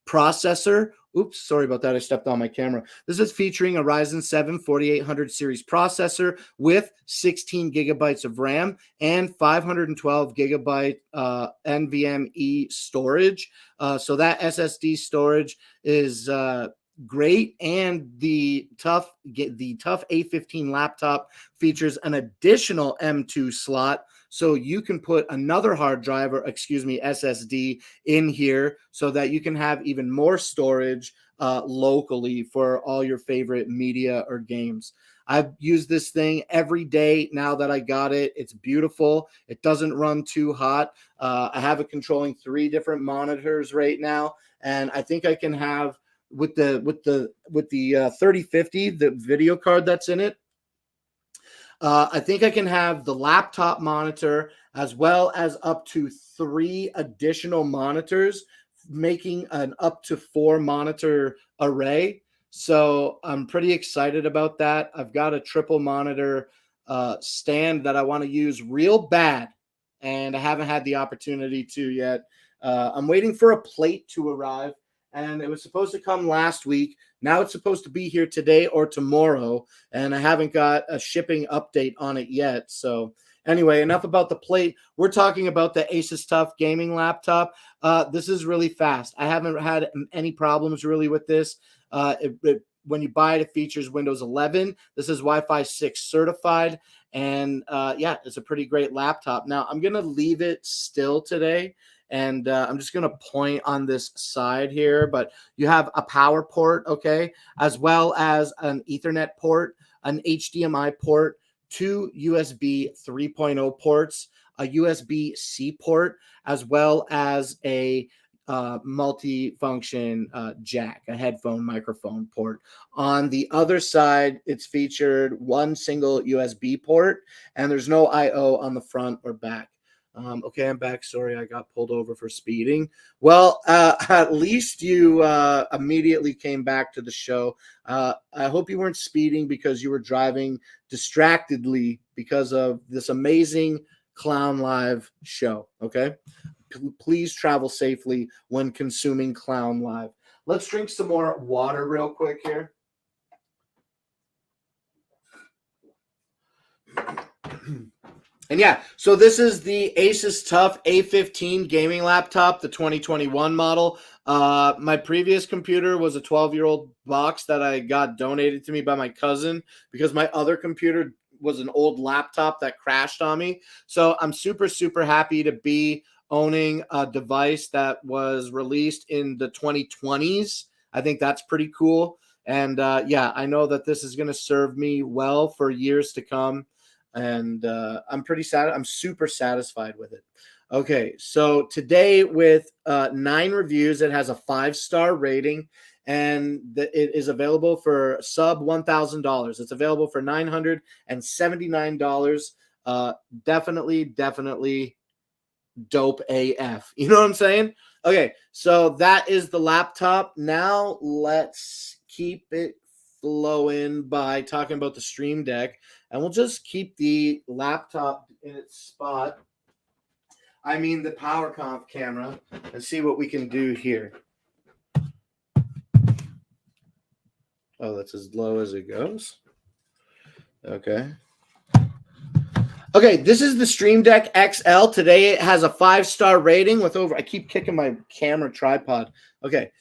processor. Oops, sorry about that. I stepped on my camera. This is featuring a Ryzen 7 4800 series processor with 16 gigabytes of RAM and 512 gigabyte NVMe storage. So that SSD storage is great, and the tough A15 laptop features an additional M2 slot, so you can put another SSD in here so that you can have even more storage locally for all your favorite media or games. I've used this thing every day now that I got it. It's beautiful. It doesn't run too hot. I have it controlling 3 different monitors right now, and I think I can have with the 3050, the video card that's in it. I think I can have the laptop monitor as well as up to 3 additional monitors, making an up to 4 monitor array. So I'm pretty excited about that. I've got a triple monitor stand that I want to use real bad, and I haven't had the opportunity to yet. I'm waiting for a plate to arrive, and it was supposed to come last week. Now it's supposed to be here today or tomorrow, and I haven't got a shipping update on it yet. So anyway, enough about the plate. We're talking about the Asus Tough gaming laptop. This is really fast. I haven't had any problems really with this. When you buy it, it features Windows 11. This is Wi-Fi 6 certified, and yeah, it's a pretty great laptop. Now, I'm going to leave it still today, and I'm just going to point on this side here, but you have a power port, okay, as well as an Ethernet port, an HDMI port, 2 USB 3.0 ports, a USB-C port, as well as a multi-function jack, a headphone microphone port. On the other side, it's featured 1 single USB port, and there's no I/O on the front or back. Okay, I'm back. Sorry, I got pulled over for speeding. Well, at least you immediately came back to the show. I hope you weren't speeding because you were driving distractedly because of this amazing Clown Live show, okay? Please travel safely when consuming Clown Live. Let's drink some more water real quick here. And yeah, so this is the Asus Tough A15 gaming laptop, the 2021 model. My previous computer was a 12-year-old box that I got donated to me by my cousin because my other computer was an old laptop that crashed on me. So I'm super, super happy to be owning a device that was released in the 2020s. I think that's pretty cool. And yeah, I know that this is going to serve me well for years to come. And I'm pretty sad. I'm super satisfied with it. Okay, so today with 9 reviews, it has a 5-star rating, and it is available for sub $1,000. It's available for $979. Definitely dope AF. You know what I'm saying? Okay, so that is the laptop. Now let's keep it flowing by talking about the Stream Deck, and we'll just keep the laptop in its spot. I mean the PowerConf camera, and see what we can do here. Oh, that's as low as it goes. Okay. Okay, this is the Stream Deck XL. Today it has a 5-star rating with over, I keep kicking my camera tripod. Okay,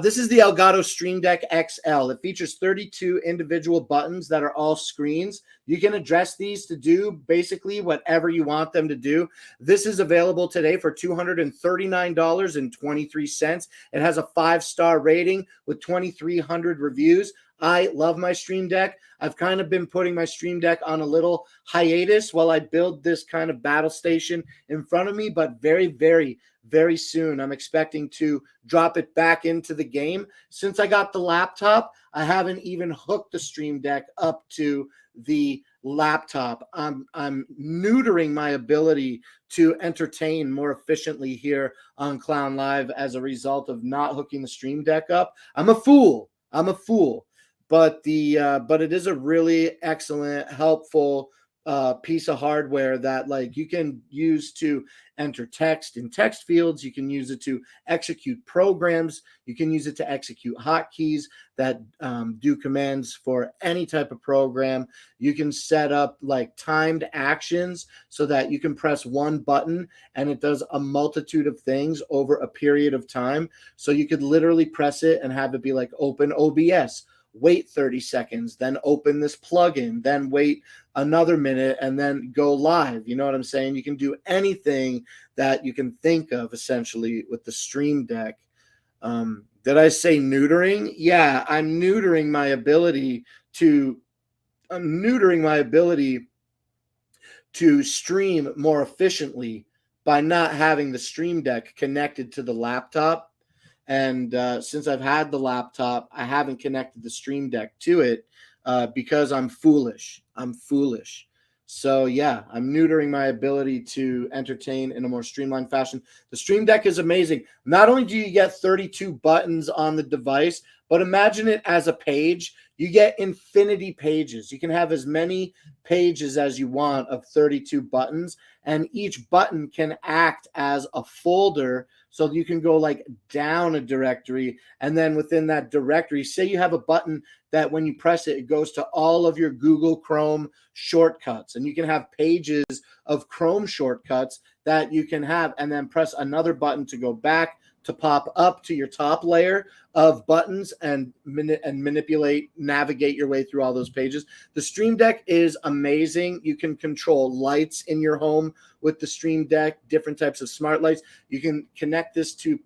This is the Elgato Stream Deck XL. It features 32 individual buttons that are all screens. You can address these to do basically whatever you want them to do. This is available today for $239.23. It has a 5-star rating with 2,300 reviews. I love my Stream Deck. I've kind of been putting my Stream Deck on a little hiatus while I build this kind of battle station in front of me, but very, very, very soon I'm expecting to drop it back into the game. Since I got the laptop, I haven't even hooked the Stream Deck up to the laptop. I'm neutering my ability to entertain more efficiently here on Clown Live as a result of not hooking the Stream Deck up. I'm a fool. But it is a really excellent, helpful piece of hardware that like you can use to enter text in text fields. You can use it to execute programs. You can use it to execute hotkeys that do commands for any type of program. You can set up like timed actions so that you can press one button and it does a multitude of things over a period of time. So you could literally press it and have it be like open OBS, wait 30 seconds, then open this plugin, then wait another minute, and then go live. You know what I'm saying? You can do anything that you can think of essentially with the Stream Deck. Did I say neutering? Yeah, I'm neutering my ability to stream more efficiently by not having the Stream Deck connected to the laptop. And since I've had the laptop, I haven't connected the Stream Deck to it because I'm foolish. So yeah, I'm neutering my ability to entertain in a more streamlined fashion. The Stream Deck is amazing. Not only do you get 32 buttons on the device, but imagine it as a page. You get infinity pages. You can have as many pages as you want of 32 buttons, and each button can act as a folder. So you can go like down a directory, and then within that directory, say you have a button that when you press it, it goes to all of your Google Chrome shortcuts, and you can have pages of Chrome shortcuts that you can have, and then press another button to go back to pop up to your top layer of buttons and navigate your way through all those pages. The Stream Deck is amazing. You can control lights in your home with the Stream Deck, different types of smart lights. You can connect this to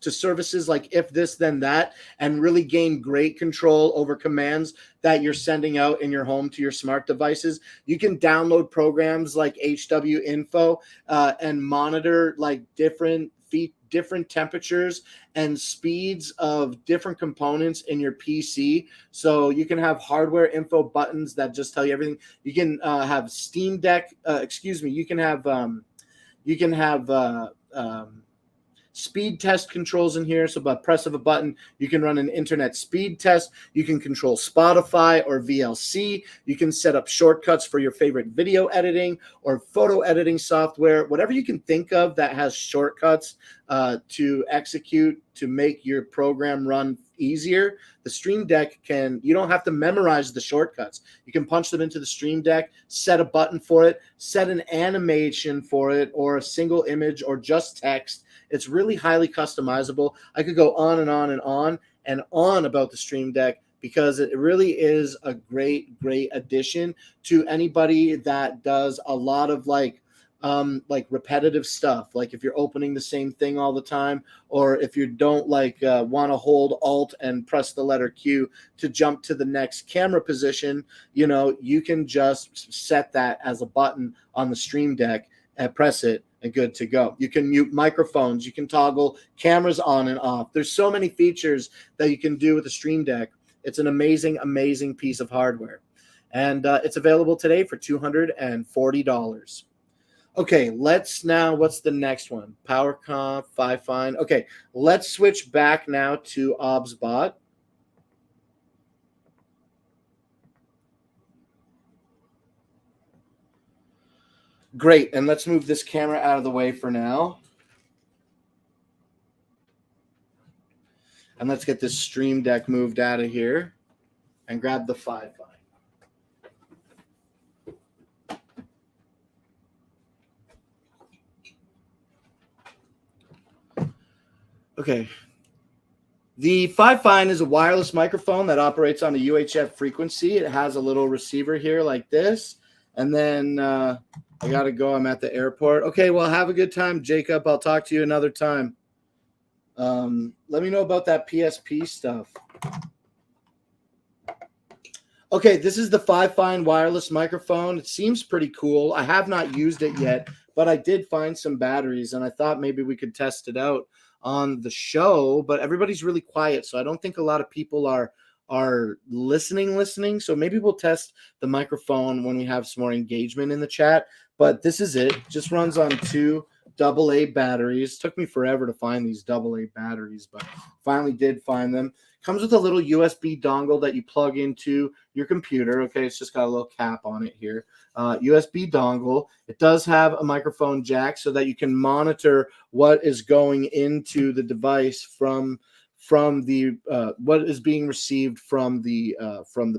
services like If This Then That, and really gain great control over commands that you're sending out in your home to your smart devices. You can download programs like HW Info and monitor like different temperatures and speeds of different components in your PC. So you can have hardware info buttons that just tell you everything. You can have Steam Deck. You can have speed test controls in here. So by press of a button, you can run an internet speed test. You can control Spotify or VLC. You can set up shortcuts for your favorite video editing or photo editing software, whatever you can think of that has shortcuts to execute to make your program run easier. The Stream Deck you don't have to memorize the shortcuts. You can punch them into the Stream Deck, set a button for it, set an animation for it, or a single image, or just text. It's really highly customizable. I could go on and on and on and on about the Stream Deck because it really is a great addition to anybody that does a lot of like repetitive stuff. Like if you're opening the same thing all the time, or if you don't want to hold Alt and press the letter Q to jump to the next camera position, you can just set that as a button on the Stream Deck and press it and good to go. You can mute microphones. You can toggle cameras on and off. There's so many features that you can do with the Stream Deck. It's an amazing piece of hardware. And it's available today for $240. Okay, what's the next one? PowerConf, Fifine. Okay, let's switch back now to OBSBot. Great, and let's move this camera out of the way for now. And let's get this Stream Deck moved out of here and grab the Fifine. Okay. The 5 Fine is a wireless microphone that operates on a UHF frequency. It has a little receiver here like this. And then I got to go. I'm at the airport. Okay, well, have a good time, Jacob. I'll talk to you another time. Let me know about that PSP stuff. Okay, this is the 5 Fine wireless microphone. It seems pretty cool. I have not used it yet, but I did find some batteries, and I thought maybe we could test it out on the show, but everybody's really quiet, so I don't think a lot of people are listening. So maybe we'll test the microphone when we have some more engagement in the chat. But this is it. Just runs on 2 AA batteries. Took me forever to find these AA batteries, but finally did find them. Comes with a little USB dongle that you plug into your computer. Okay, it's just got a little cap on it here. USB dongle. It does have a microphone jack so that you can monitor what is going into the device from the what is being received from the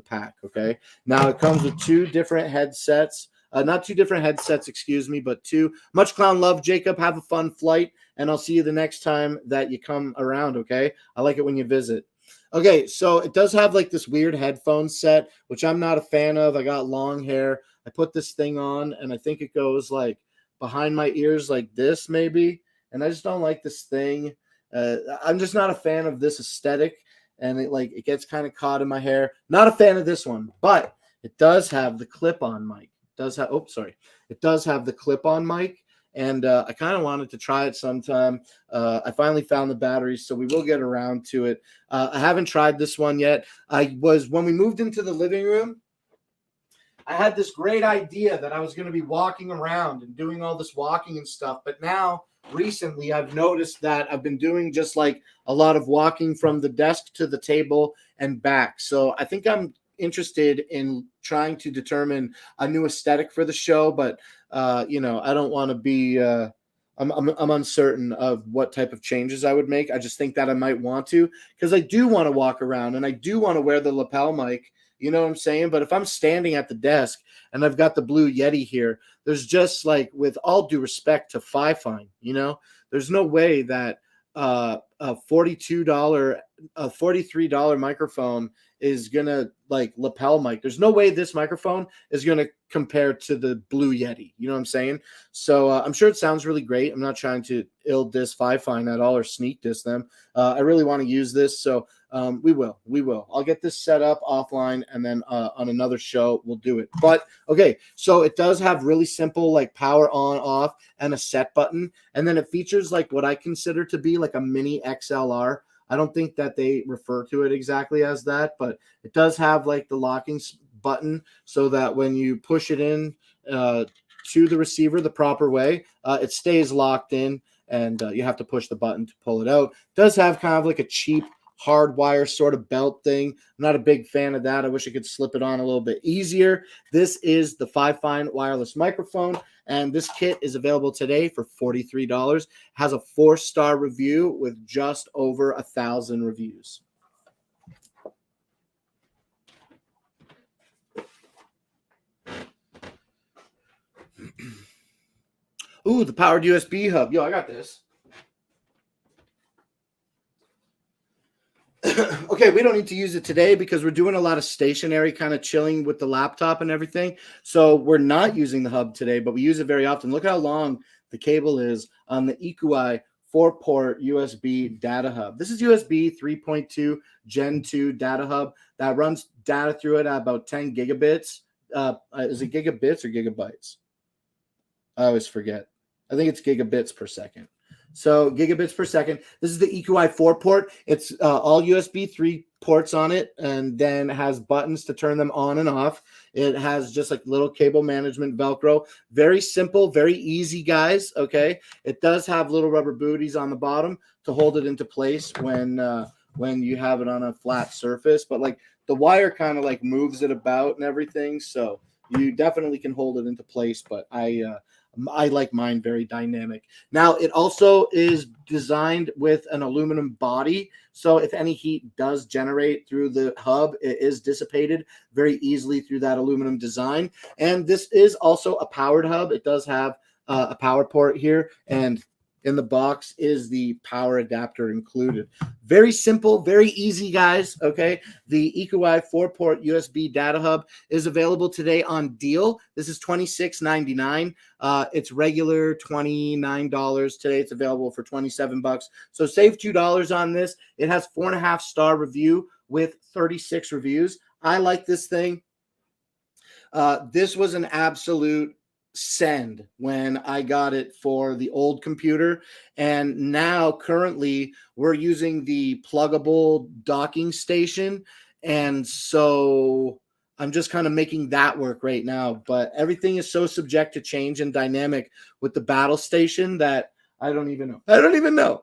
pack. Okay, now it comes with 2 different headsets. Not 2 different headsets, excuse me, but 2. Much clown love, Jacob. Have a fun flight, and I'll see you the next time that you come around. Okay, I like it when you visit. Okay, so it does have like this weird headphone set, which I'm not a fan of. I got long hair. I put this thing on, and I think it goes like behind my ears like this maybe, and I just don't like this thing. I'm just not a fan of this aesthetic, and it gets kind of caught in my hair. Not a fan of this one, but it does have the clip-on mic. It does have the clip-on mic. And I kind of wanted to try it sometime. I finally found the batteries, so we will get around to it. I haven't tried this one yet. When we moved into the living room, I had this great idea that I was going to be walking around and doing all this walking and stuff. But now, recently, I've noticed that I've been doing just like a lot of walking from the desk to the table and back. So I think I'm interested in trying to determine a new aesthetic for the show, but I don't want to be I'm uncertain of what type of changes I would make. I just think that I might want to, because I do want to walk around and I do want to wear the lapel mic, you know what I'm saying? But if I'm standing at the desk and I've got the Blue Yeti here, there's just like, with all due respect to 5 Fine, there's no way that a $43 microphone is gonna like lapel mic. There's no way this microphone is gonna compare to the Blue Yeti. You know what I'm saying? So I'm sure it sounds really great. I'm not trying to ill diss 5 Fine at all or sneak diss them. I really want to use this, so we will. I'll get this set up offline, and then on another show we'll do it. But okay, so it does have really simple like power on, off, and a set button, and then it features like what I consider to be like a mini XLR. I don't think that they refer to it exactly as that, but it does have like the locking button so that when you push it in to the receiver the proper way, it stays locked in, and you have to push the button to pull it out. It does have kind of like a cheap hardwire sort of belt thing. I'm not a big fan of that. I wish I could slip it on a little bit easier. This is the 5 Fine wireless microphone, and this kit is available today for $43. Has a 4-star review with just over 1,000 reviews. Ooh, the powered USB hub. Yo, I got this. Okay, we don't need to use it today because we're doing a lot of stationary kind of chilling with the laptop and everything. So we're not using the hub today, but we use it very often. Look how long the cable is on the EQI 4-port USB data hub. This is USB 3.2 Gen 2 data hub that runs data through it at about 10 gigabits. Is it gigabits or gigabytes? I always forget. I think it's gigabits per second. So gigabits per second. This is the EQI 4-port. It's all USB 3 ports on it, and then has buttons to turn them on and off. It has just like little cable management Velcro. Very simple, very easy, guys. Okay. It does have little rubber booties on the bottom to hold it into place when you have it on a flat surface. But like the wire kind of like moves it about and everything, so you definitely can hold it into place. But I like mine very dynamic. Now, it also is designed with an aluminum body, so if any heat does generate through the hub, it is dissipated very easily through that aluminum design. And this is also a powered hub. It does have a power port here, and in the box is the power adapter included. Very simple, very easy, guys. Okay, the EcoEye 4-port USB data hub is available today on deal. This is $26.99. It's regular $29 today. It's available for $27. So save $2 on this. It has 4.5-star review with 36 reviews. I like this thing. This was an absolute send when I got it for the old computer, and now currently we're using the pluggable docking station, and so I'm just kind of making that work right now. But everything is so subject to change and dynamic with the battle station that I don't even know.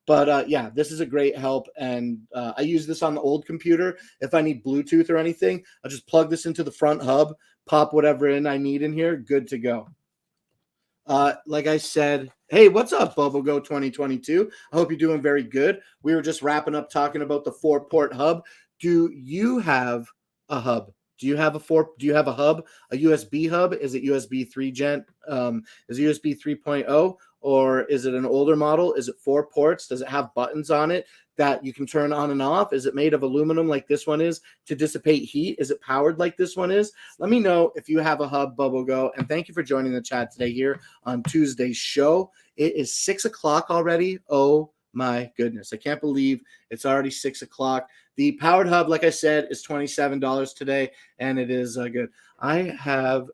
But yeah, this is a great help, and I use this on the old computer. If I need Bluetooth or anything, I'll just plug this into the front hub, pop whatever in I need in here, good to go. Like I said, hey, what's up, BubleGo 2022? I hope you're doing very good. We were just wrapping up talking about the 4-port hub. Do you have a hub? Do you have a hub, a USB hub? Is it USB 3 gen? Is it USB 3.0? Or is it an older model? Is it 4 ports? Does it have buttons on it that you can turn on and off? Is it made of aluminum like this one is to dissipate heat? Is it powered like this one is? Let me know if you have a hub, BubbleGo. And thank you for joining the chat today here on Tuesday's show. It is 6 o'clock already. Oh my goodness. I can't believe it's already 6 o'clock. The powered hub, like I said, is $27 today, and it is good. I have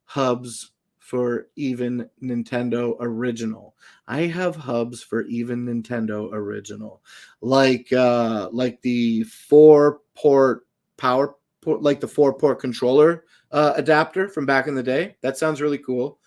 hubs for even Nintendo Original. I have hubs for even Nintendo Original, like the 4-port power port, like the 4-port controller adapter from back in the day. That sounds really cool.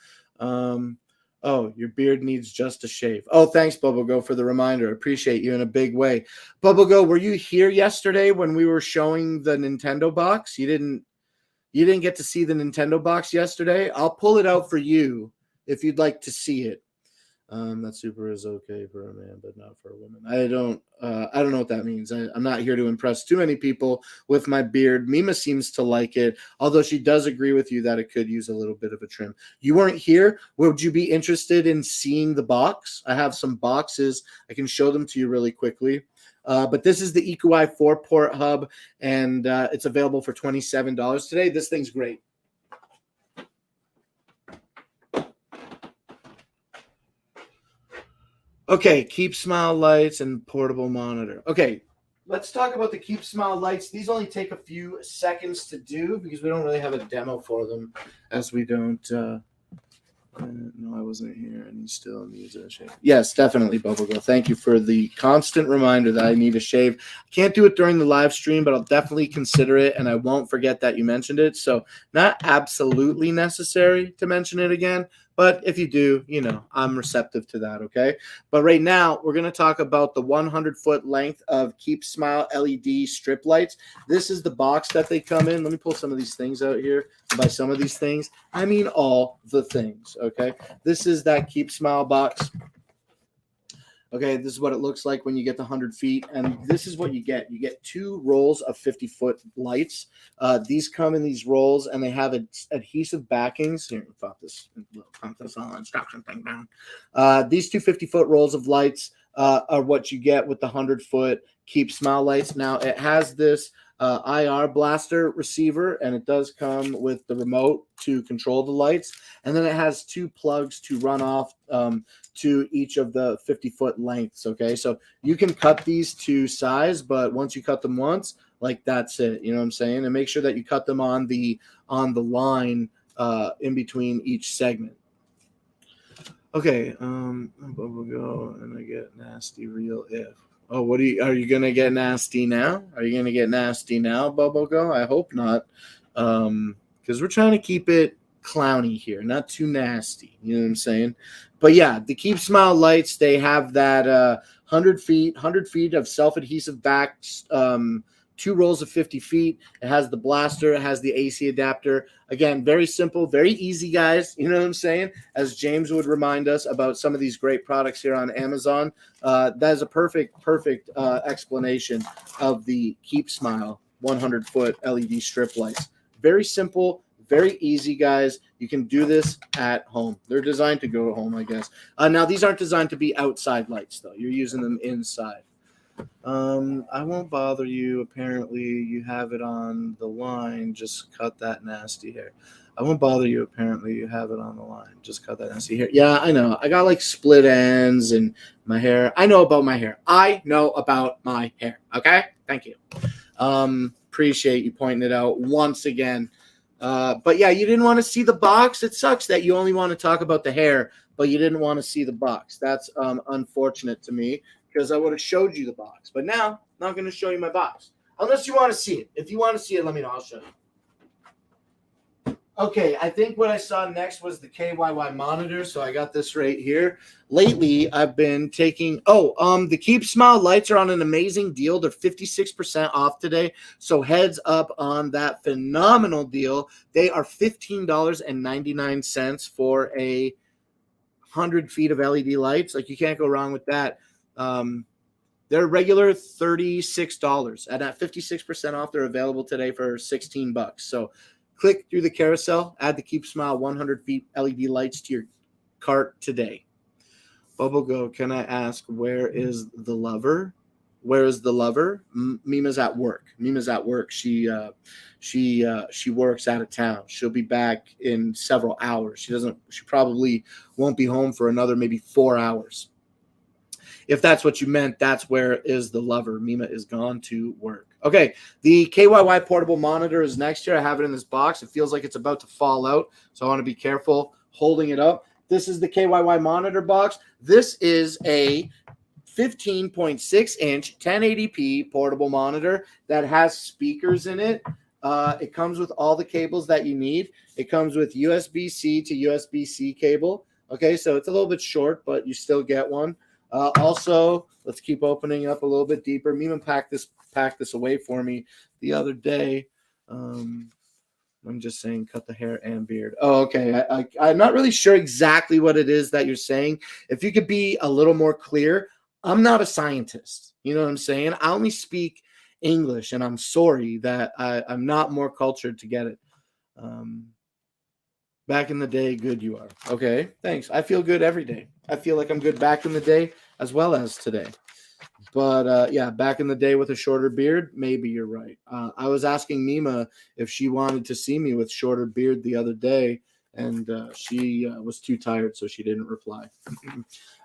Oh, your beard needs just a shave. Oh, thanks, BubbleGo, for the reminder. Appreciate you in a big way. BubbleGo, were you here yesterday when we were showing the Nintendo box? You didn't get to see the Nintendo box yesterday? I'll pull it out for you if you'd like to see it. That super is okay for a man, but not for a woman. I don't know what that means. I'm not here to impress too many people with my beard. Mima seems to like it, although she does agree with you that it could use a little bit of a trim. You weren't here. Would you be interested in seeing the box? I have some boxes. I can show them to you really quickly. But this is the EcoEye 4-port hub, and it's available for $27 today. This thing's great. Okay, Keep Smile lights and portable monitor. Okay, let's talk about the Keep Smile lights. These only take a few seconds to do because we don't really have a demo for them, as we don't. No, I wasn't here, and he still needs a shave. Yes, definitely, BubbleGo. Thank you for the constant reminder that I need a shave. I can't do it during the live stream, but I'll definitely consider it, and I won't forget that you mentioned it. So not absolutely necessary to mention it again, but if you do, I'm receptive to that, okay? But right now, we're going to talk about the 100-foot length of Keep Smile LED strip lights. This is the box that they come in. Let me pull some of these things out here. By some of these things, I mean all the things, okay? This is that Keep Smile box. Okay, this is what it looks like when you get the 100 feet, and this is what you get. You get 2 rolls of 50-foot lights. These come in these rolls, and they have adhesive backings. Here, pop this instruction thing down. These 2 50-foot rolls of lights are what you get with the 100-foot Keep Smile lights. Now, it has this IR blaster receiver, and it does come with the remote to control the lights, and then it has 2 plugs to run off to each of the 50-foot lengths. Okay, so you can cut these to size, but once you cut them once, like that's it. You know what I'm saying? And make sure that you cut them on the line in between each segment. Okay, we'll go and I get nasty real if. Oh, are you going to get nasty now? Are you going to get nasty now, BubbleGo? I hope not, because we're trying to keep it clowny here, not too nasty. You know what I'm saying? But yeah, the Keep Smile lights, they have that 100 feet of self-adhesive backs, 2 rolls of 50 feet. It has the blaster. It has the AC adapter. Again, very simple, very easy, guys. You know what I'm saying? As James would remind us about some of these great products here on Amazon. That is a perfect explanation of the Keep Smile 100-foot LED strip lights. Very simple, Very easy, guys. You can do this at home. They're designed to go home, I guess. Now, these aren't designed to be outside lights, though. You're using them inside. I won't bother you. Apparently, you have it on the line. Just cut that nasty hair. I won't bother you. Apparently, you have it on the line. Just cut that nasty hair. Yeah, I know. I got like split ends and my hair. I know about my hair. I know about my hair. Okay? Thank you. Appreciate you pointing it out once again. But yeah, you didn't want to see the box. It sucks that you only want to talk about the hair, but you didn't want to see the box. That's unfortunate to me, because I would have showed you the box. But now, I'm not going to show you my box. Unless you want to see it. If you want to see it, let me know. I'll show you. Okay, I think what I saw next was the KYY monitor. So I got this right here. Lately, I've been taking... the Keep Smile lights are on an amazing deal. They're 56% off today. So heads up on that phenomenal deal. They are $15.99 for a 100 feet of LED lights. Like, you can't go wrong with that. They're regular $36, and at 56% off, they're available today for $16. So click through the carousel, add the Keep Smile 100 feet LED lights to your cart today. Bubble Go, can I ask, where is the lover? Where is the lover? Mima's at work. Mima's at work. She works out of town. She'll be back in several hours. She probably won't be home for another maybe 4 hours. If that's what you meant, that's where is the lover. Mima is gone to work. Okay, the KYY portable monitor is next here. I have it in this box. It feels like it's about to fall out, so I want to be careful holding it up. This is the KYY monitor box. This is a 15.6-inch 1080p portable monitor that has speakers in it. It comes with all the cables that you need. It comes with USB-C to USB-C cable. Okay, so it's a little bit short, but you still get one. Also, let's keep opening up a little bit deeper. Mima packed this away for me the other day. I'm just saying cut the hair and beard. Oh, okay. I'm not really sure exactly what it is that you're saying. If you could be a little more clear, I'm not a scientist. You know what I'm saying? I only speak English, and I'm sorry that I'm not more cultured to get it. Back in the day, good you are. Okay, thanks. I feel good every day. I feel like I'm good back in the day as well as today. But yeah, back in the day with a shorter beard, maybe you're right. I was asking Mima if she wanted to see me with shorter beard the other day, and she was too tired, so she didn't reply.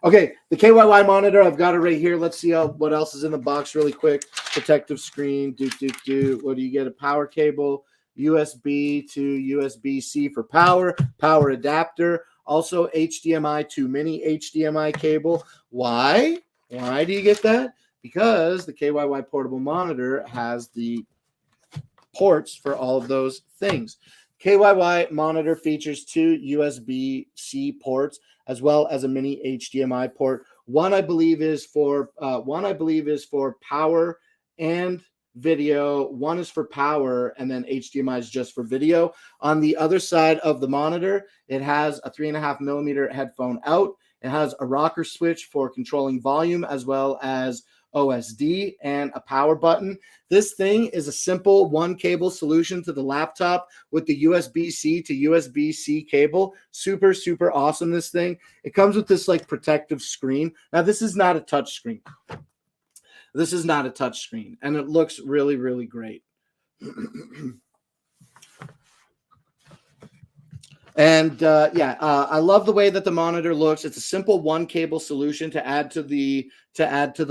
Okay, the KYY monitor, I've got it right here. Let's see what else is in the box really quick. Protective screen, What do you get? A power cable, USB to USB-C for power adapter, also HDMI to mini HDMI cable. Why? Why do you get that? Because the KYY portable monitor has the ports for all of those things. KYY monitor features 2 USB-C ports as well as a mini HDMI port. One I believe is for power and video. One is for power, and then HDMI is just for video. On the other side of the monitor, it has a 3.5mm headphone out. It has a rocker switch for controlling volume as well as OSD and a power button. This thing is a simple one cable solution to the laptop with the USB-C to USB-C cable. Super, super awesome, this thing. It comes with this like protective screen. Now, this is not a touch screen. This is not a touch screen, and it looks really, really great. And I love the way that the monitor looks. It's a simple one cable solution to add to the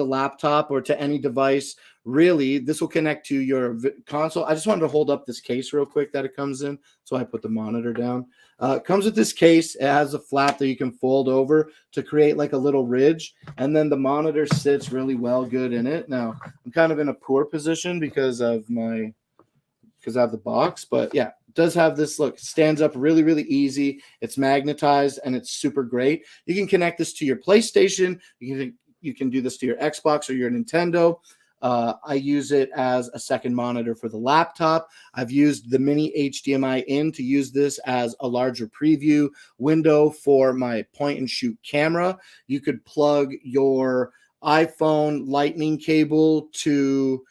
laptop or to any device. Really, this will connect to your console. I just wanted to hold up this case real quick that it comes in, so I put the monitor down. It comes with this case. It has a flap that you can fold over to create like a little ridge, and then the monitor sits really well good in it. Now, I'm kind of in a poor position because I have the box, but yeah, it does have this look. It stands up really, really easy. It's magnetized and it's super great. You can connect this to your PlayStation. You can do this to your Xbox or your Nintendo. I use it as a second monitor for the laptop. I've used the mini HDMI in to use this as a larger preview window for my point and shoot camera. You could plug your iPhone lightning cable to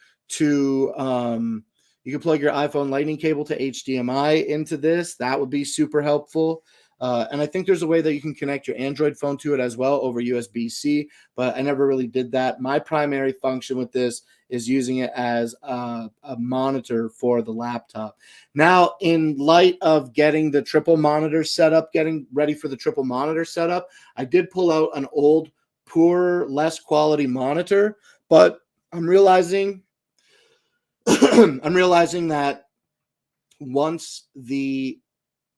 You can plug your iPhone lightning cable to HDMI into this. That would be super helpful. And I think there's a way that you can connect your Android phone to it as well over USB-C, but I never really did that. My primary function with this is using it as a monitor for the laptop. Now, in light of getting the triple monitor setup, getting ready for the triple monitor setup, I did pull out an old, poor, less quality monitor, but I'm realizing that once the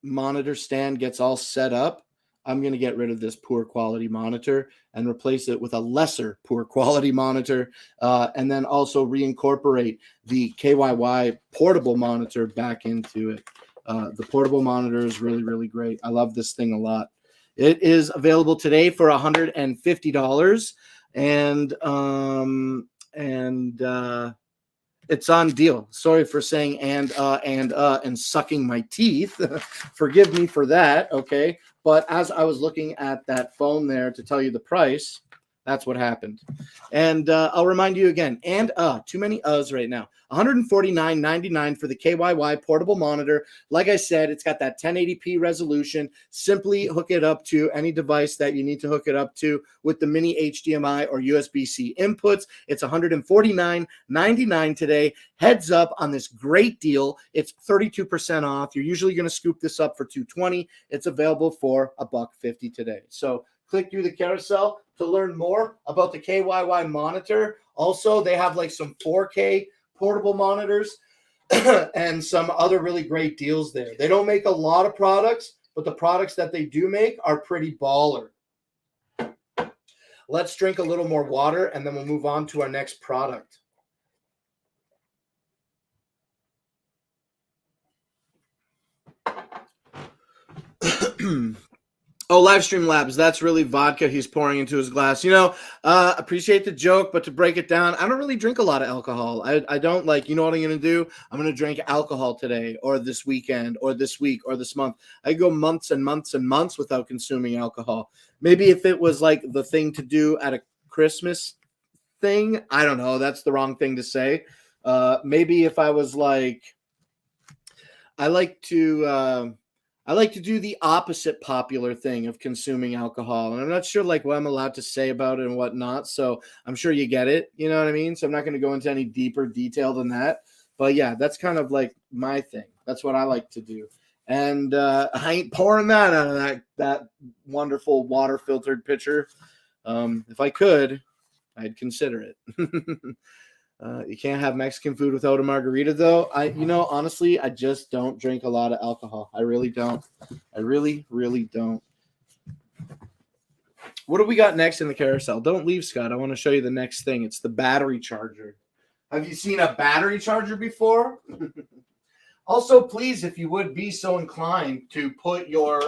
monitor stand gets all set up, I'm going to get rid of this poor quality monitor and replace it with a lesser poor quality monitor, and then also reincorporate the KYY portable monitor back into it. The portable monitor is really, really great. I love this thing a lot. It is available today for $150, and it's on deal. Sorry for saying and sucking my teeth. Forgive me for that, okay? But as I was looking at that phone there to tell you the price, that's what happened. And I'll remind you again, too many uhs right now. $149.99 for the KYY portable monitor. Like I said, it's got that 1080p resolution. Simply hook it up to any device that you need to hook it up to with the mini HDMI or USB-C inputs. It's $149.99 today. Heads up on this great deal. It's 32% off. You're usually going to scoop this up for $220. It's available for $150 today. So click through the carousel to learn more about the KYY monitor. Also, they have like some 4K portable monitors and some other really great deals there. They don't make a lot of products, but the products that they do make are pretty baller. Let's drink a little more water and then we'll move on to our next product. Oh, Livestream Labs, that's really vodka he's pouring into his glass. Appreciate the joke, but to break it down, I don't really drink a lot of alcohol. I don't like, you know what I'm going to do? I'm going to drink alcohol today or this weekend or this week or this month. I go months and months and months without consuming alcohol. Maybe if it was like the thing to do at a Christmas thing, I don't know. That's the wrong thing to say. Maybe if I was like, I like to do the opposite popular thing of consuming alcohol. And I'm not sure like what I'm allowed to say about it and whatnot. So I'm sure you get it. You know what I mean? So I'm not going to go into any deeper detail than that. But yeah, that's kind of like my thing. That's what I like to do. And I ain't pouring that out of that wonderful water filtered pitcher. If I could, I'd consider it. You can't have Mexican food without a margarita, though. Honestly, I just don't drink a lot of alcohol. I really don't. I really, really don't. What do we got next in the carousel? Don't leave, Scott. I want to show you the next thing. It's the battery charger. Have you seen a battery charger before? Also, please, if you would be so inclined to put your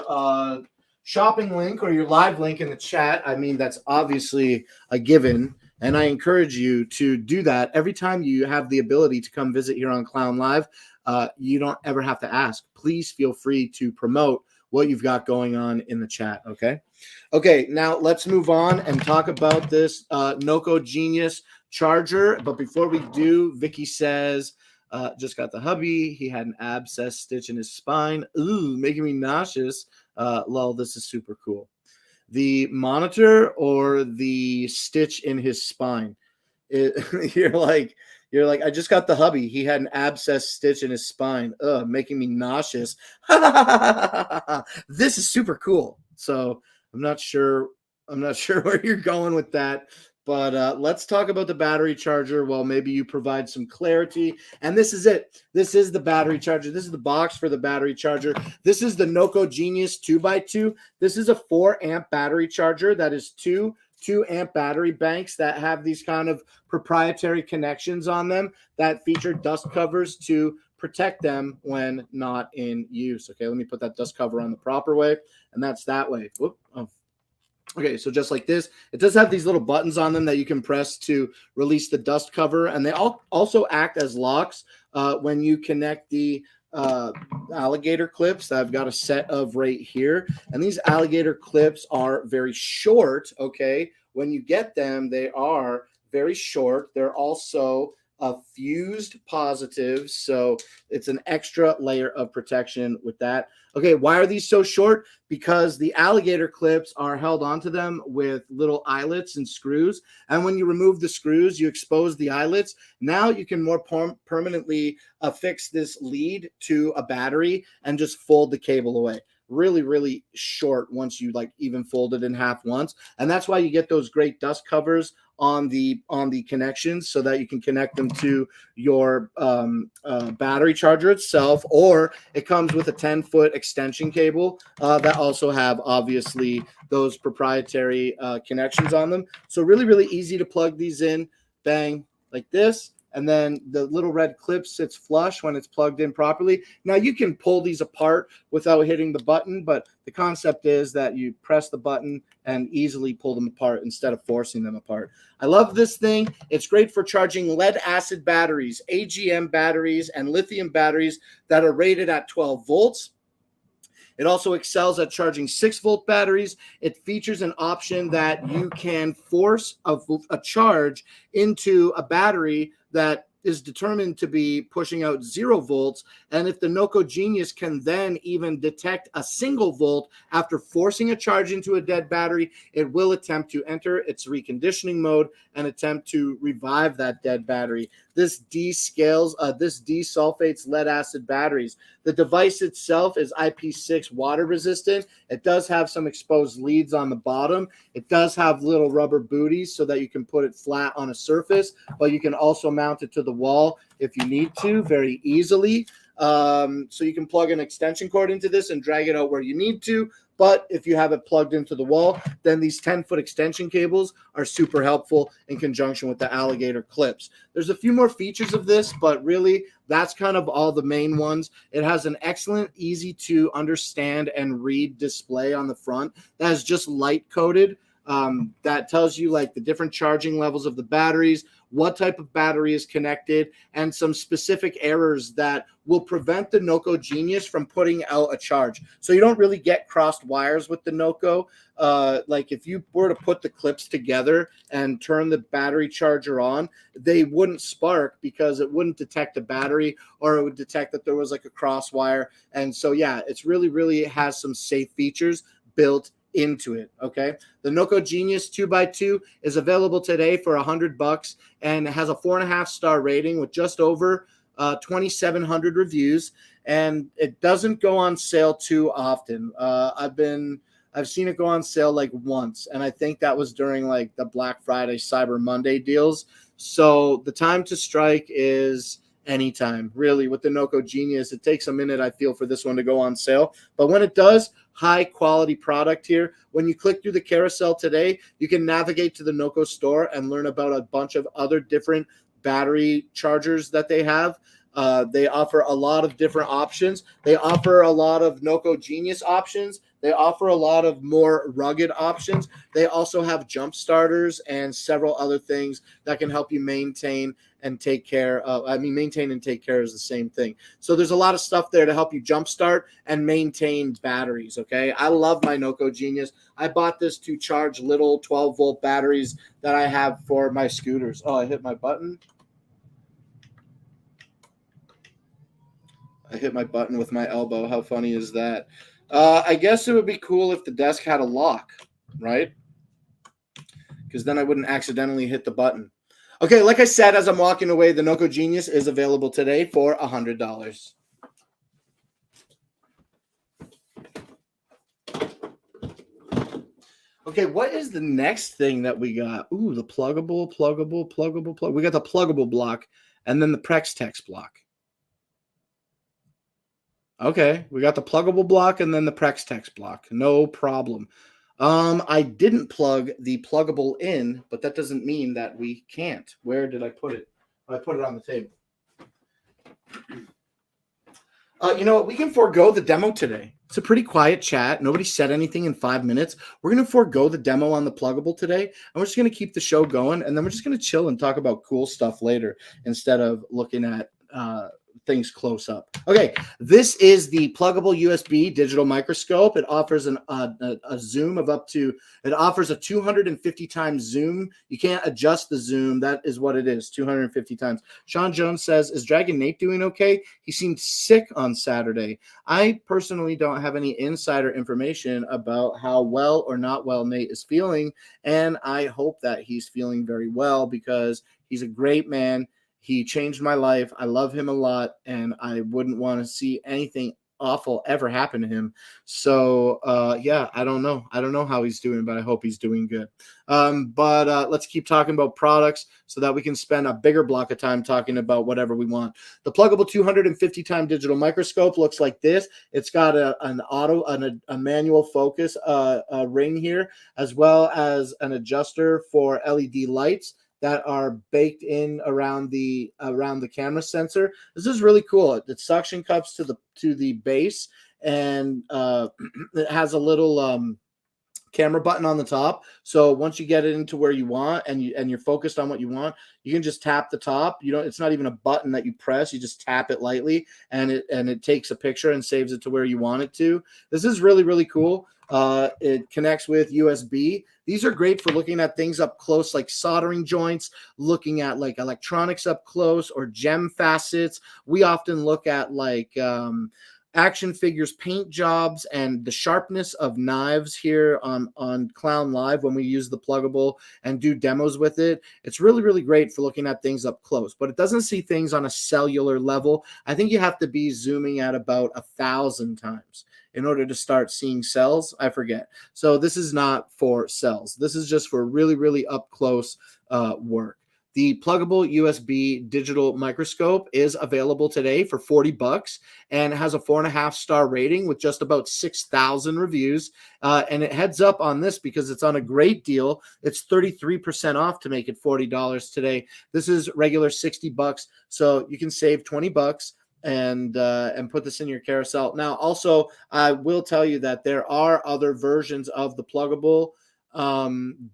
shopping link or your live link in the chat. I mean, that's obviously a given. And I encourage you to do that every time you have the ability to come visit here on Clown Live. You don't ever have to ask. Please feel free to promote what you've got going on in the chat, okay? Okay, now let's move on and talk about this Noco Genius charger. But before we do, Vicky says, just got the hubby. He had an abscess stitch in his spine. Ooh, making me nauseous. Lol, this is super cool. The monitor or the stitch in his spine? You're like, I just got the hubby. He had an abscess stitch in his spine. Making me nauseous. This is super cool. So I'm not sure where you're going with that. But let's talk about the battery charger. Well, maybe you provide some clarity. And this is it. This is the battery charger. This is the box for the battery charger. This is the Noco Genius 2x2. This is a 4-amp battery charger that is two 2-amp battery banks that have these kind of proprietary connections on them that feature dust covers to protect them when not in use. Okay, let me put that dust cover on the proper way. And that's that way. Whoop. Oh. Okay, so just like this, it does have these little buttons on them that you can press to release the dust cover, and they also act as locks when you connect the alligator clips that I've got a set of right here. And these alligator clips are very short, okay? When you get them, they are very short. They're also a fused positive, so it's an extra layer of protection with that. Okay, why are these so short? Because the alligator clips are held onto them with little eyelets and screws, and when you remove the screws, you expose the eyelets. Now you can more permanently affix this lead to a battery and just fold the cable away. Really, really short once you like even fold it in half once, and that's why you get those great dust covers on the connections, so that you can connect them to your battery charger itself, or it comes with a 10-foot extension cable that also have obviously those proprietary connections on them. So really, really easy to plug these in, bang, like this. And then the little red clip sits flush when it's plugged in properly. Now you can pull these apart without hitting the button, but the concept is that you press the button and easily pull them apart instead of forcing them apart. I love this thing. It's great for charging lead acid batteries, AGM batteries, and lithium batteries that are rated at 12 volts. It also excels at charging 6-volt batteries. It features an option that you can force a charge into a battery that is determined to be pushing out 0 volts. And if the Noco Genius can then even detect a single volt after forcing a charge into a dead battery, it will attempt to enter its reconditioning mode and attempt to revive that dead battery. This desulfates lead acid batteries. The device itself is IP6 water resistant. It does have some exposed leads on the bottom. It does have little rubber booties so that you can put it flat on a surface, but you can also mount it to the wall if you need to very easily. So you can plug an extension cord into this and drag it out where you need to. But if you have it plugged into the wall, then these 10-foot extension cables are super helpful in conjunction with the alligator clips. There's a few more features of this, but really that's kind of all the main ones. It has an excellent, easy to understand and read display on the front that is just light coded. That tells you like the different charging levels of the batteries, what type of battery is connected, and some specific errors that will prevent the Noco Genius from putting out a charge. So you don't really get crossed wires with the Noco. Like if you were to put the clips together and turn the battery charger on, they wouldn't spark because it wouldn't detect a battery, or it would detect that there was like a cross wire. And so, yeah, it's really has some safe features built into it. Okay, the Noco Genius 2x2 is available today for $100 and has a 4.5-star rating with just over 2,700 reviews, and it doesn't go on sale too often. I've seen it go on sale like once, and I think that was during like the Black Friday, Cyber Monday deals. So the time to strike is anytime, really. With the Noco Genius, it takes a minute, I feel, for this one to go on sale, but when it does, high quality product here. When you click through the carousel today, you can navigate to the Noco store and learn about a bunch of other different battery chargers that they have. They offer a lot of different options. They offer a lot of Noco Genius options. They offer a lot of more rugged options. They also have jump starters and several other things that can help you maintain and take care of. Maintain and take care is the same thing. So there's a lot of stuff there to help you jumpstart and maintain batteries. Okay, I love my Noco Genius. I bought this to charge little 12-volt batteries that I have for my scooters. Oh, I hit my button. I hit my button with my elbow. How funny is that? I guess it would be cool if the desk had a lock, right? Because then I wouldn't accidentally hit the button. Okay, like I said, as I'm walking away, the Noco Genius is available today for $100. Okay, what is the next thing that we got? Ooh, the pluggable. We got the pluggable block and then the Prex Text block. Okay, we got the pluggable block and then the Prex Text block. No problem. I didn't plug the pluggable in, but that doesn't mean that we can't. Where did I put it? I put it on the table. You know what? We can forego the demo today. It's a pretty quiet chat. Nobody said anything in 5 minutes. We're going to forego the demo on the pluggable today, and we're just going to keep the show going, and then we're just going to chill and talk about cool stuff later instead of looking at things close up. Okay, this is the pluggable USB digital microscope. It offers a zoom of up to, it offers a 250 times zoom. You can't adjust the zoom. That is what it is, 250 times. Sean Jones says, is Dragon Nate doing okay? He seemed sick on Saturday. I personally don't have any insider information about how well or not well Nate is feeling, and I hope that he's feeling very well because he's a great man. He changed my life. I love him a lot, and I wouldn't want to see anything awful ever happen to him. So, yeah, I don't know. I don't know how he's doing, but I hope he's doing good. But let's keep talking about products so that we can spend a bigger block of time talking about whatever we want. The pluggable 250 time digital microscope looks like this. It's got a manual focus ring here, as well as an adjuster for LED lights that are baked in around the camera sensor. This is really cool. It suction cups to the base, and it has a little camera button on the top. So once you get it into where you want and you're focused on what you want, you can just tap the top. It's not even a button that you press. You just tap it lightly, and it takes a picture and saves it to where you want it to. This is really, really cool. It connects with USB. These are great for looking at things up close, like soldering joints, looking at like electronics up close, or gem facets. We often look at like action figures paint jobs and the sharpness of knives here on Clown Live when we use the pluggable and do demos with it. It's really, really great for looking at things up close, but it doesn't see things on a cellular level. I think you have to be zooming at about 1,000 times in order to start seeing cells. I forget. So this is not for cells. This is just for really, really up close work. The pluggable USB digital microscope is available today for $40 and has a 4.5-star rating with just about 6,000 reviews. And it heads up on this because it's on a great deal. It's 33% off to make it $40 today. This is regular $60, so you can save $20 and put this in your carousel. Now, also, I will tell you that there are other versions of the pluggable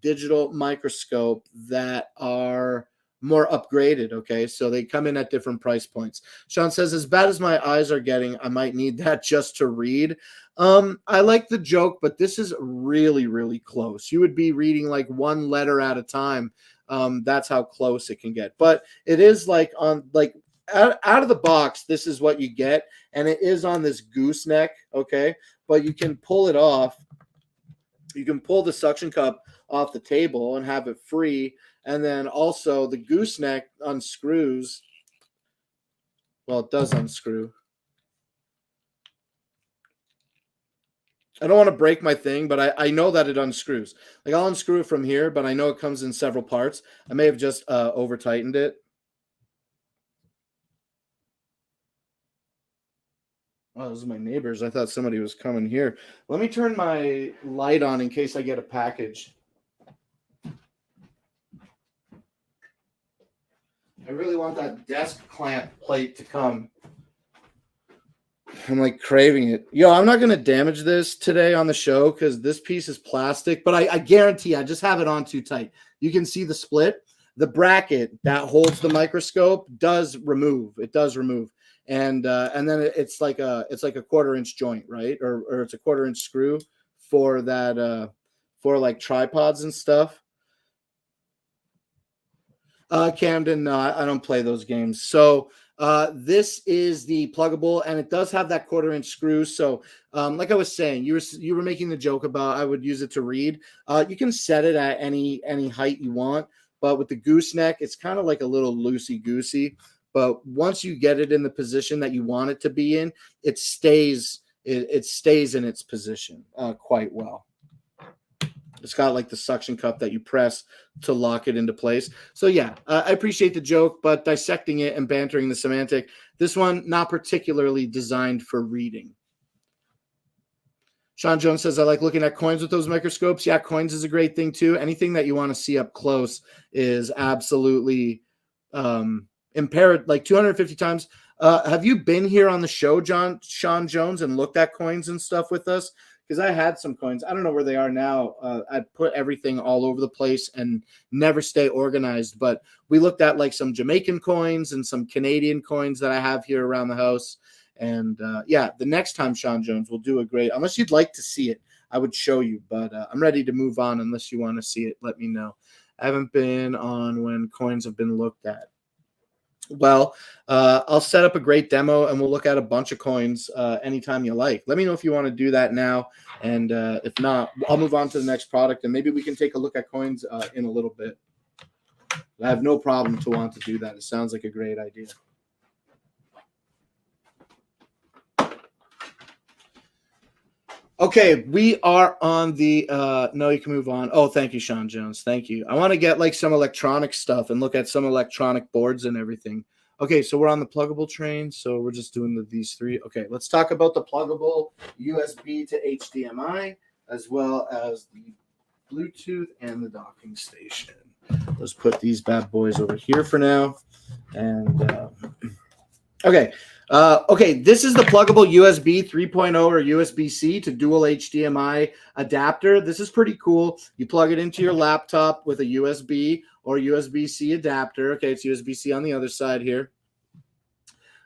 digital microscope that are more upgraded. Okay, so they come in at different price points. Sean says, as bad as my eyes are getting, I might need that just to read. I like the joke, but this is really, really close. You would be reading like one letter at a time. That's how close it can get. But it is like out of the box, this is what you get, and it is on this gooseneck. Okay, but you can pull it off. You can pull the suction cup off the table and have it free. And then also the gooseneck unscrews. Well, it does unscrew. I don't want to break my thing, but I know that it unscrews. Like, I'll unscrew it from here, but I know it comes in several parts. I may have just over tightened it. Oh, those are my neighbors. I thought somebody was coming here. Let me turn my light on in case I get a package. I really want that desk clamp plate to come. I'm like craving it. Yo, I'm not going to damage this today on the show because this piece is plastic, but I guarantee I just have it on too tight. You can see the split. The bracket that holds the microscope does remove. It does remove. And then it's like a 1/4-inch joint, right? Or it's a 1/4-inch screw for that for like tripods and stuff. Camden, no, I don't play those games. So this is the pluggable, and it does have that 1/4-inch screw. So like I was saying, you were making the joke about I would use it to read. You can set it at any height you want, but with the gooseneck, it's kind of like a little loosey-goosey. But once you get it in the position that you want it to be in, it stays in its position quite well. It's got like the suction cup that you press to lock it into place. So yeah, I appreciate the joke, but dissecting it and bantering the semantic, this one not particularly designed for reading. Sean Jones says, I like looking at coins with those microscopes. Yeah, coins is a great thing too. Anything that you want to see up close is absolutely impaired, like 250 times. Have you been here on the show, Sean Jones, and looked at coins and stuff with us? because I had some coins. I don't know where they are now. I put everything all over the place and never stay organized. But we looked at like some Jamaican coins and some Canadian coins that I have here around the house. And yeah, the next time, Sean Jones, we'll do a great, unless you'd like to see it, I would show you. But I'm ready to move on. Unless you want to see it, let me know. I haven't been on when coins have been looked at. Well, I'll set up a great demo and we'll look at a bunch of coins anytime you like. Let me know if you want to do that now. And if not, I'll move on to the next product and maybe we can take a look at coins in a little bit. I have no problem to want to do that. It sounds like a great idea. Okay, we are on the no, you can move on. Oh, thank you, Sean Jones. Thank you. I want to get like some electronic stuff and look at some electronic boards and everything. Okay, so we're on the pluggable train. So we're just doing these three. Okay, let's talk about the pluggable USB to HDMI as well as the Bluetooth and the docking station. Let's put these bad boys over here for now. And okay. Okay, this is the pluggable USB 3.0 or USB-C to dual HDMI adapter. This is pretty cool. You plug it into your laptop with a USB or USB-C adapter. Okay, it's USB-C on the other side here.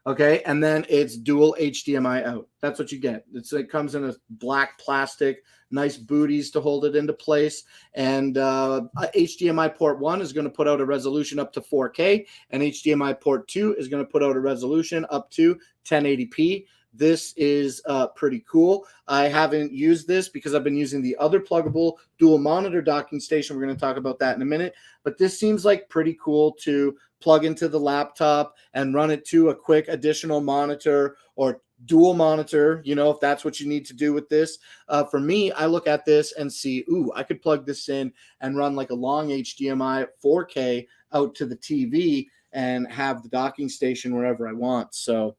Okay, and then it's dual HDMI out. That's what you get. It comes in a black plastic, nice booties to hold it into place. And HDMI port 1 is going to put out a resolution up to 4K, and HDMI port 2 is going to put out a resolution up to 1080p. This is pretty cool. I haven't used this because I've been using the other pluggable dual monitor docking station. We're going to talk about that in a minute. But this seems like pretty cool to plug into the laptop and run it to a quick additional monitor or dual monitor, you know, if that's what you need to do with this. For me, I look at this and see, ooh, I could plug this in and run like a long HDMI 4K out to the TV and have the docking station wherever I want. So,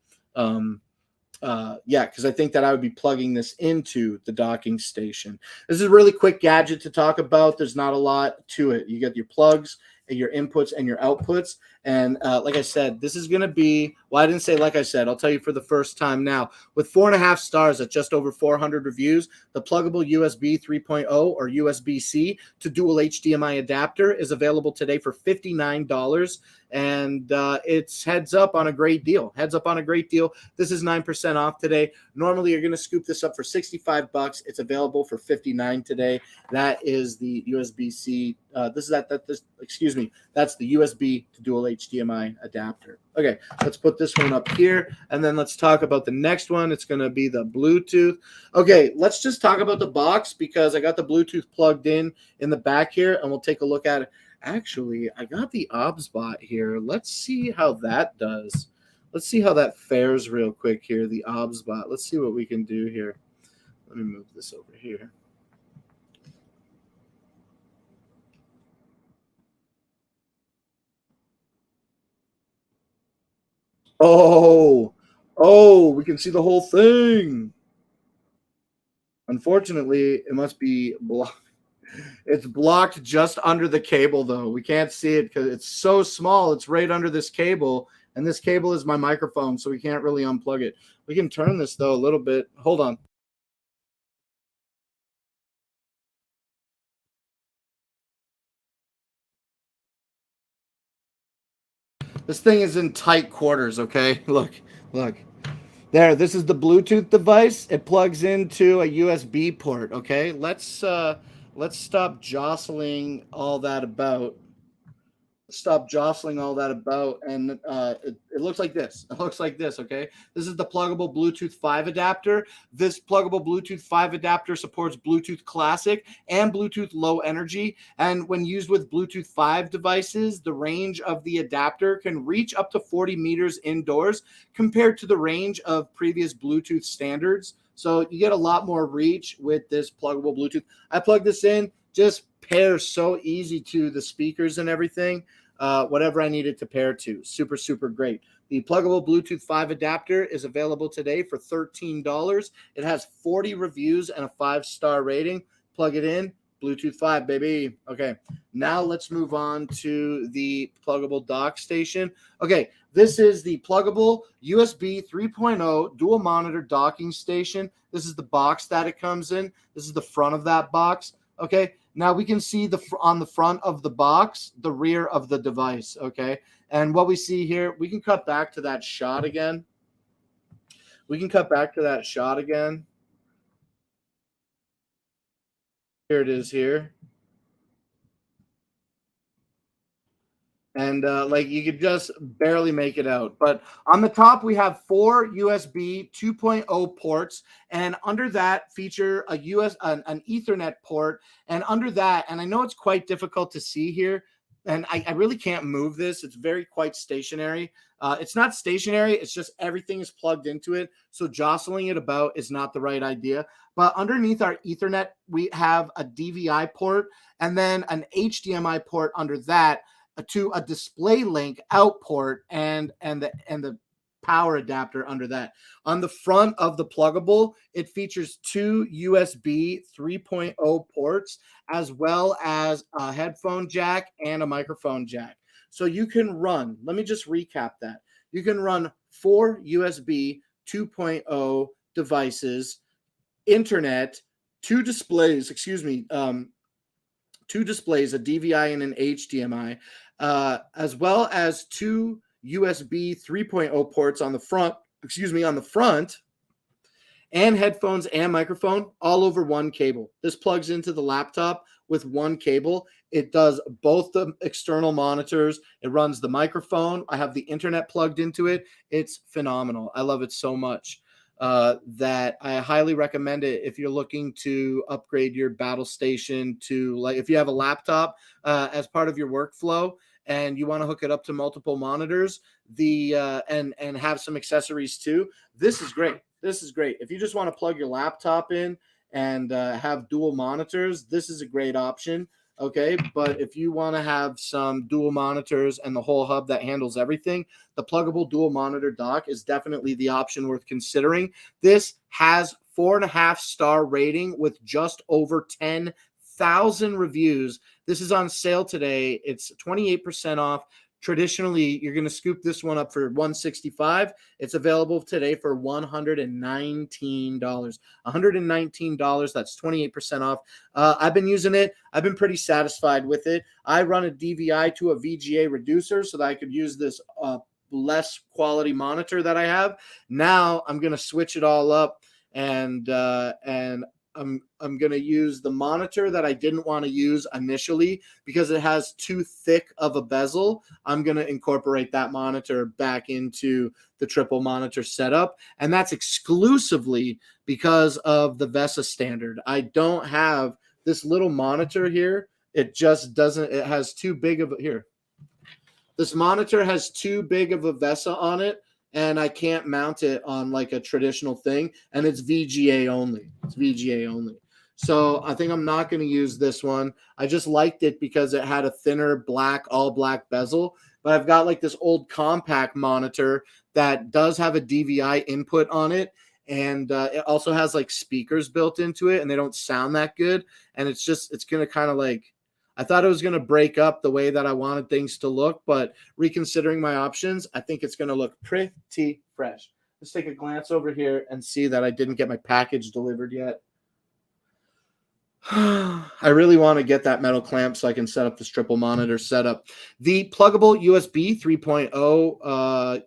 yeah, because I think that I would be plugging this into the docking station. This is a really quick gadget to talk about. There's not a lot to it. You get your plugs, your inputs, and your outputs. And like I said, this is going to be, well, I didn't say like I said, I'll tell you for the first time now. With 4.5 stars at just over 400 reviews, the pluggable USB 3.0 or USB-C to dual HDMI adapter is available today for $59. And it's heads up on a great deal. Heads up on a great deal. This is 9% off today. Normally, you're going to scoop this up for $65. It's available for $59 today. That is the USB-C. Excuse me. That's the USB to dual HDMI adapter. Okay, let's put this one up here, and then let's talk about the next one. It's going to be the Bluetooth. Okay, let's just talk about the box because I got the Bluetooth plugged in the back here, and we'll take a look at it. Actually, I got the OBSBot here. Let's see how that does. Let's see how that fares real quick here, the OBSBot. Let's see what we can do here. Let me move this over here. Oh, we can see the whole thing. Unfortunately, it must be blocked. It's blocked just under the cable, though. We can't see it because it's so small. It's right under this cable, and this cable is my microphone, so we can't really unplug it. We can turn this, though, a little bit. Hold on. This thing is in tight quarters, okay? Look. There, this is the Bluetooth device. It plugs into a USB port, okay? Let's stop jostling all that about. And it looks like this. It looks like this, okay? This is the pluggable Bluetooth 5 adapter. This pluggable Bluetooth 5 adapter supports Bluetooth Classic and Bluetooth Low Energy. And when used with Bluetooth 5 devices, the range of the adapter can reach up to 40 meters indoors compared to the range of previous Bluetooth standards. So you get a lot more reach with this pluggable Bluetooth. I plug this in, just pairs so easy to the speakers and everything. Whatever I need it to pair to. Super, super great. The pluggable Bluetooth 5 adapter is available today for $13. It has 40 reviews and a 5-star rating. Plug it in, Bluetooth 5, baby. Okay, now let's move on to the pluggable dock station. Okay, this is the pluggable USB 3.0 dual monitor docking station. This is the box that it comes in. This is the front of that box. Okay, now we can see on the front of the box, the rear of the device. Okay, and what we see here, we can cut back to that shot again. Here it is here. And like you could just barely make it out. But on the top, we have 4 USB 2.0 ports, and under that feature an Ethernet port, and under that, and I know it's quite difficult to see here, and I really can't move this. It's quite stationary. It's not stationary. It's just everything is plugged into it. So jostling it about is not the right idea. But underneath our Ethernet, we have a DVI port and then an HDMI port under that, to a display link out port and the power adapter under that. On the front of the pluggable, it features 2 USB 3.0 ports, as well as a headphone jack and a microphone jack. So you can run, let me just recap that. You can run 4 USB 2.0 devices, internet, 2 displays, a DVI and an HDMI, as well as 2 USB 3.0 ports on the front, and headphones and microphone all over one cable. This plugs into the laptop with one cable. It does both the external monitors. It runs the microphone. I have the internet plugged into it. It's phenomenal. I love it so much that I highly recommend it if you're looking to upgrade your battle station to, like, if you have a laptop as part of your workflow and you want to hook it up to multiple monitors, and have some accessories too. This is great. If you just want to plug your laptop in and have dual monitors, this is a great option. Okay, but if you want to have some dual monitors and the whole hub that handles everything, the pluggable dual monitor dock is definitely the option worth considering. This has 4.5-star rating with just over 10,000 reviews. This is on sale today. It's 28% off. Traditionally, you're going to scoop this one up for $165. It's available today for $119. $119. That's 28% off. I've been using it. I've been pretty satisfied with it. I run a DVI to a VGA reducer so that I could use this less quality monitor that I have. Now I'm going to switch it all up, and I'm going to use the monitor that I didn't want to use initially because it has too thick of a bezel. I'm going to incorporate that monitor back into the triple monitor setup, and that's exclusively because of the VESA standard. I don't have this little monitor here. It just doesn't, it has too big of a, here. This monitor has too big of a VESA on it, and I can't mount it on like a traditional thing, and it's VGA only. So I think I'm not going to use this one. I just liked it because it had a thinner all black bezel, but I've got like this old compact monitor that does have a DVI input on it, and it also has like speakers built into it, and they don't sound that good, and it's going to kind of like, I thought it was going to break up the way that I wanted things to look, but reconsidering my options, I think it's going to look pretty fresh. Let's take a glance over here and see that I didn't get my package delivered yet. I really want to get that metal clamp so I can set up this triple monitor setup. The pluggable USB 3.0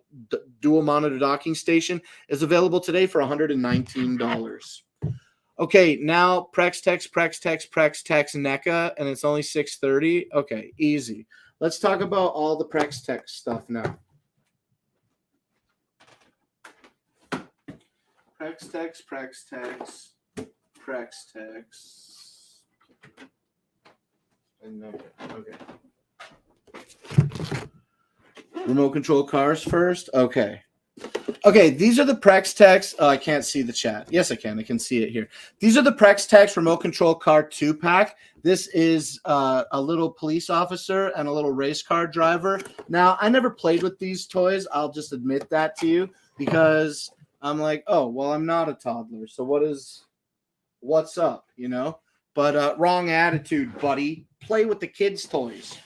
dual monitor docking station is available today for $119. Okay, now Prextex, NECA, and it's only 6:30. Okay, easy. Let's talk about all the Prextex stuff now. Prextex. And okay. Remote control cars first. Okay, these are the Prextex. Oh, I can't see the chat. Yes, I can. I can see it here. These are the Prextex remote control car 2-pack. This is a little police officer and a little race car driver. Now, I never played with these toys. I'll just admit that to you because I'm like, oh, well, I'm not a toddler. So what's up, you know? but wrong attitude, buddy. Play with the kids' toys.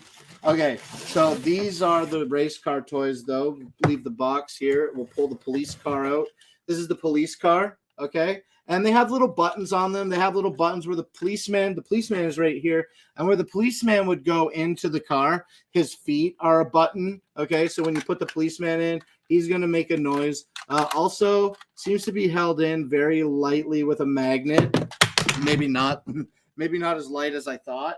Okay, so these are the race car toys, though. Leave the box here. We'll pull the police car out. This is the police car, okay? And they have little buttons on them. They have little buttons where the policeman is right here. And where the policeman would go into the car, his feet are a button, okay? So when you put the policeman in, he's going to make a noise. Also, seems to be held in very lightly with a magnet. Maybe not as light as I thought.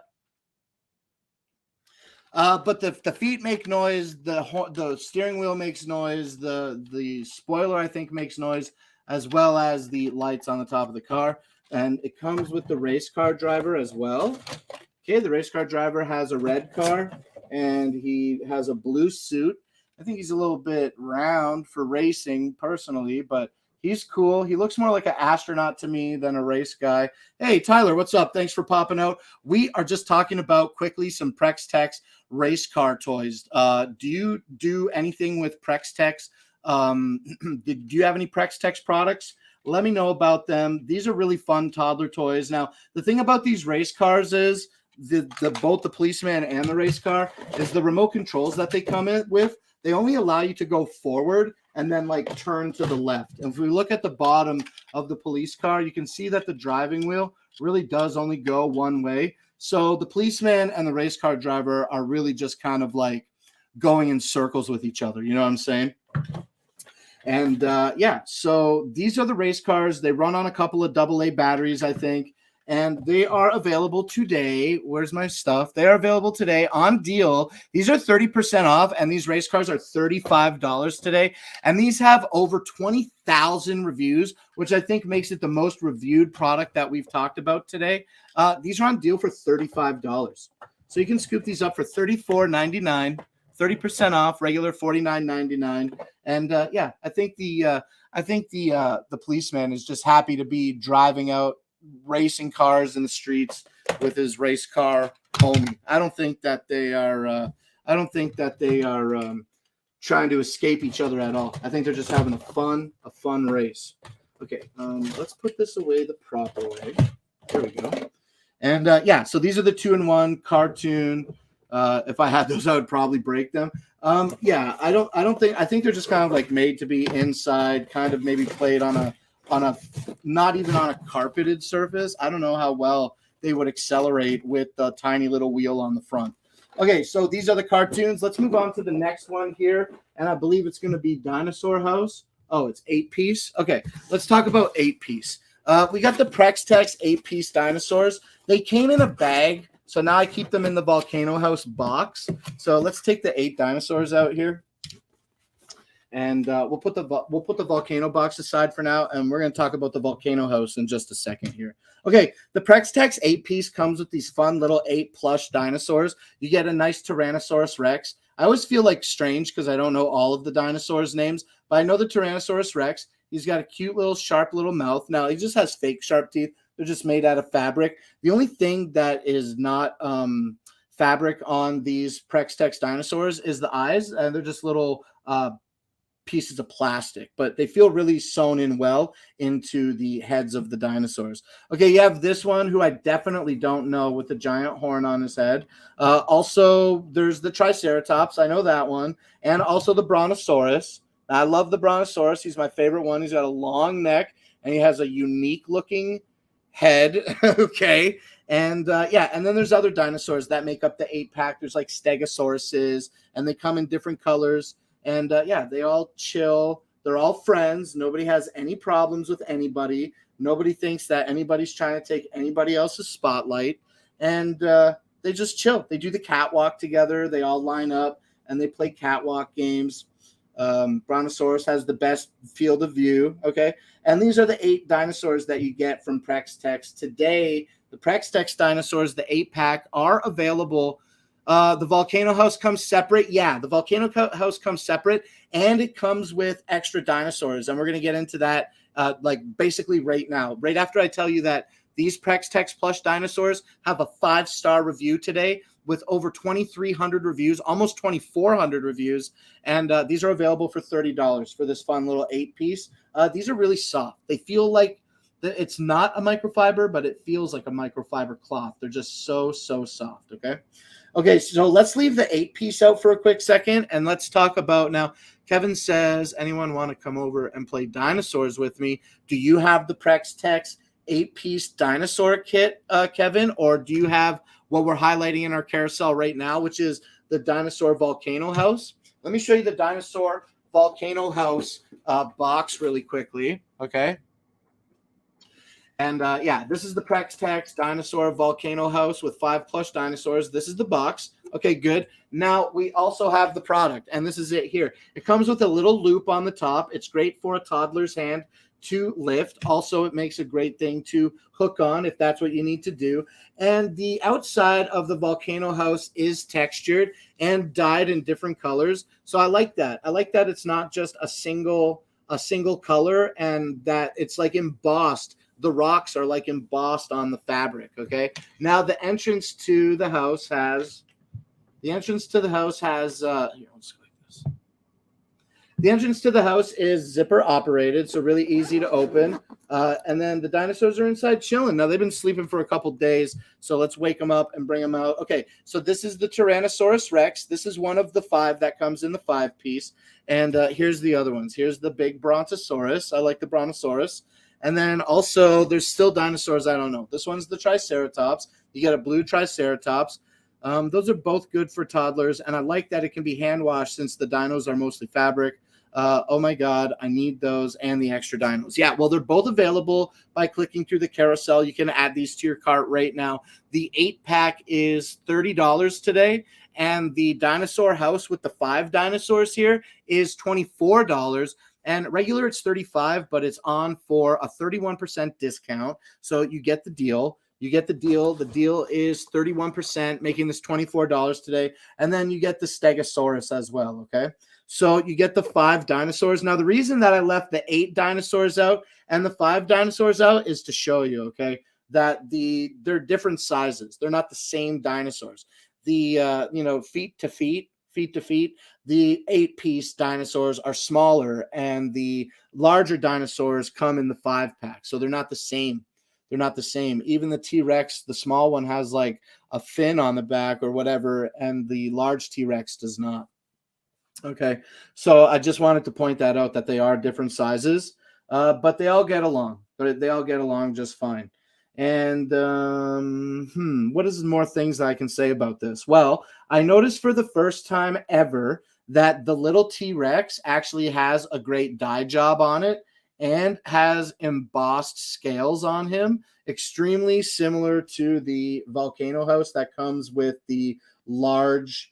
But the feet make noise. The steering wheel makes noise. The spoiler, I think, makes noise, as well as the lights on the top of the car. And it comes with the race car driver as well. Okay, the race car driver has a red car, and he has a blue suit. I think he's a little bit round for racing, personally, but he's cool. He looks more like an astronaut to me than a race guy. Hey, Tyler, what's up? Thanks for popping out. We are just talking about quickly some Prex-Tex race car toys. Do you do anything with Prex-Tex? Do you have any Prex-Tex products? Let me know about them. These are really fun toddler toys. Now, the thing about these race cars is both the policeman and the race car is the remote controls that they come in with. They only allow you to go forward and then like turn to the left. And if we look at the bottom of the police car, you can see that the driving wheel really does only go one way. So the policeman and the race car driver are really just kind of like going in circles with each other. You know what I'm saying? And yeah, so these are the race cars. They run on a couple of AA batteries, I think. And they are available today. Where's my stuff? They are available today on deal. These are 30% off, and these race cars are $35 today. And these have over 20,000 reviews, which I think makes it the most reviewed product that we've talked about today. These are on deal for $35. So you can scoop these up for $34.99, 30% off, regular $49.99. And yeah, I think the policeman is just happy to be driving out racing cars in the streets with his race car homie. I don't think that they are trying to escape each other at all. I think they're just having a fun race. Okay, let's put this away the proper way. There we go. And yeah, so these are the 2-in-1 cartoon. If I had those, I would probably break them. Yeah, I think they're just kind of like made to be inside, kind of maybe played on a not even on a carpeted surface. I don't know how well they would accelerate with the tiny little wheel on the front. Okay, so these are the cartoons. Let's move on to the next one here, and I believe it's going to be Dinosaur House. Oh, it's 8-piece. Okay, let's talk about 8-piece. We got the Prex-Tex 8-piece dinosaurs. They came in a bag, so now I keep them in the Volcano House box. So let's take the 8 dinosaurs out here. And we'll put the volcano box aside for now, and we're going to talk about the Volcano House in just a second here. Okay, the Prex-Tex 8-piece comes with these fun little 8 plush dinosaurs. You get a nice Tyrannosaurus Rex. I always feel like strange because I don't know all of the dinosaurs' names, but I know the Tyrannosaurus Rex. He's got a cute little sharp little mouth. Now, he just has fake sharp teeth. They're just made out of fabric. The only thing that is not fabric on these Prex-Tex dinosaurs is the eyes, and they're just little pieces of plastic, but they feel really sewn in well into the heads of the dinosaurs. Okay, you have this one who I definitely don't know with the giant horn on his head. Also, there's the Triceratops. I know that one. And also the Brontosaurus. I love the Brontosaurus. He's my favorite one. He's got a long neck, and he has a unique looking head. Okay. And yeah, and then there's other dinosaurs that make up the 8-pack. There's like Stegosauruses, and they come in different colors. And yeah, they all chill. They're all friends. Nobody has any problems with anybody. Nobody thinks that anybody's trying to take anybody else's spotlight. And they just chill. They do the catwalk together. They all line up and they play catwalk games. Brontosaurus has the best field of view. Okay. And these are the 8 dinosaurs that you get from Prex-Tex. Today, the Prex-Tex dinosaurs, the 8-pack, are available. The Volcano House comes separate. Yeah, the Volcano House comes separate, and it comes with extra dinosaurs. And we're going to get into that like basically right now. Right after I tell you that these Prex-Tex plush dinosaurs have a 5-star review today with over 2,300 reviews, almost 2,400 reviews. And these are available for $30 for this fun little 8-piece. These are really soft. They feel like It's not a microfiber, but it feels like a microfiber cloth. They're just so soft. Okay, so let's leave the 8-piece out for a quick second, and let's talk about now. Kevin says, anyone want to come over and play dinosaurs with me? Do you have the Prex Tex 8-piece dinosaur kit, Kevin, or do you have what we're highlighting in our carousel right now, which is the dinosaur volcano house? Let me show you the dinosaur volcano house box really quickly, okay? And yeah, this is the Prex Tex Dinosaur Volcano House with 5 plush dinosaurs. This is the box. Okay, good. Now we also have the product, and this is it here. It comes with a little loop on the top. It's great for a toddler's hand to lift. Also, it makes a great thing to hook on if that's what you need to do. And the outside of the volcano house is textured and dyed in different colors. So I like that. I like that it's not just a single color, and that it's like embossed. The rocks are like embossed on the fabric. Okay. Now the entrance to the house has here, let's go like this. The entrance to the house is zipper operated, so really easy to open. And then the dinosaurs are inside chilling. Now they've been sleeping for a couple days, so let's wake them up and bring them out. Okay, so this is the Tyrannosaurus Rex. This is one of the 5 that comes in the 5-piece. And here's the other ones. Here's the big Brontosaurus. I like the Brontosaurus. And then also there's still dinosaurs I don't know. This one's the Triceratops. You got a blue Triceratops. Those are both good for toddlers, and I like that it can be hand washed since the dinos are mostly fabric. Oh my God, I need those and the extra dinos. Yeah, well, they're both available by clicking through the carousel. You can add these to your cart right now. The 8-pack is $30 today, and the dinosaur house with the 5 dinosaurs here is $24. And regular, it's $35, but it's on for a 31% discount. So you get the deal. You get the deal. The deal is 31%, making this $24 today. And then you get the Stegosaurus as well, okay? So you get the 5 dinosaurs. Now, the reason that I left the 8 dinosaurs out and the 5 dinosaurs out is to show you, okay, that they're different sizes. They're not the same dinosaurs. The, feet to feet, the 8-piece dinosaurs are smaller, and the larger dinosaurs come in the 5-pack. So they're not the same. They're not the same. Even the T-Rex, the small one, has like a fin on the back or whatever, and the large T-Rex does not. Okay, so I just wanted to point that out, that they are different sizes, but they all get along. But they all get along just fine. And what is more things that I can say about this? Well, I noticed for the first time ever that the little T-Rex actually has a great dye job on it and has embossed scales on him, extremely similar to the volcano house that comes with the large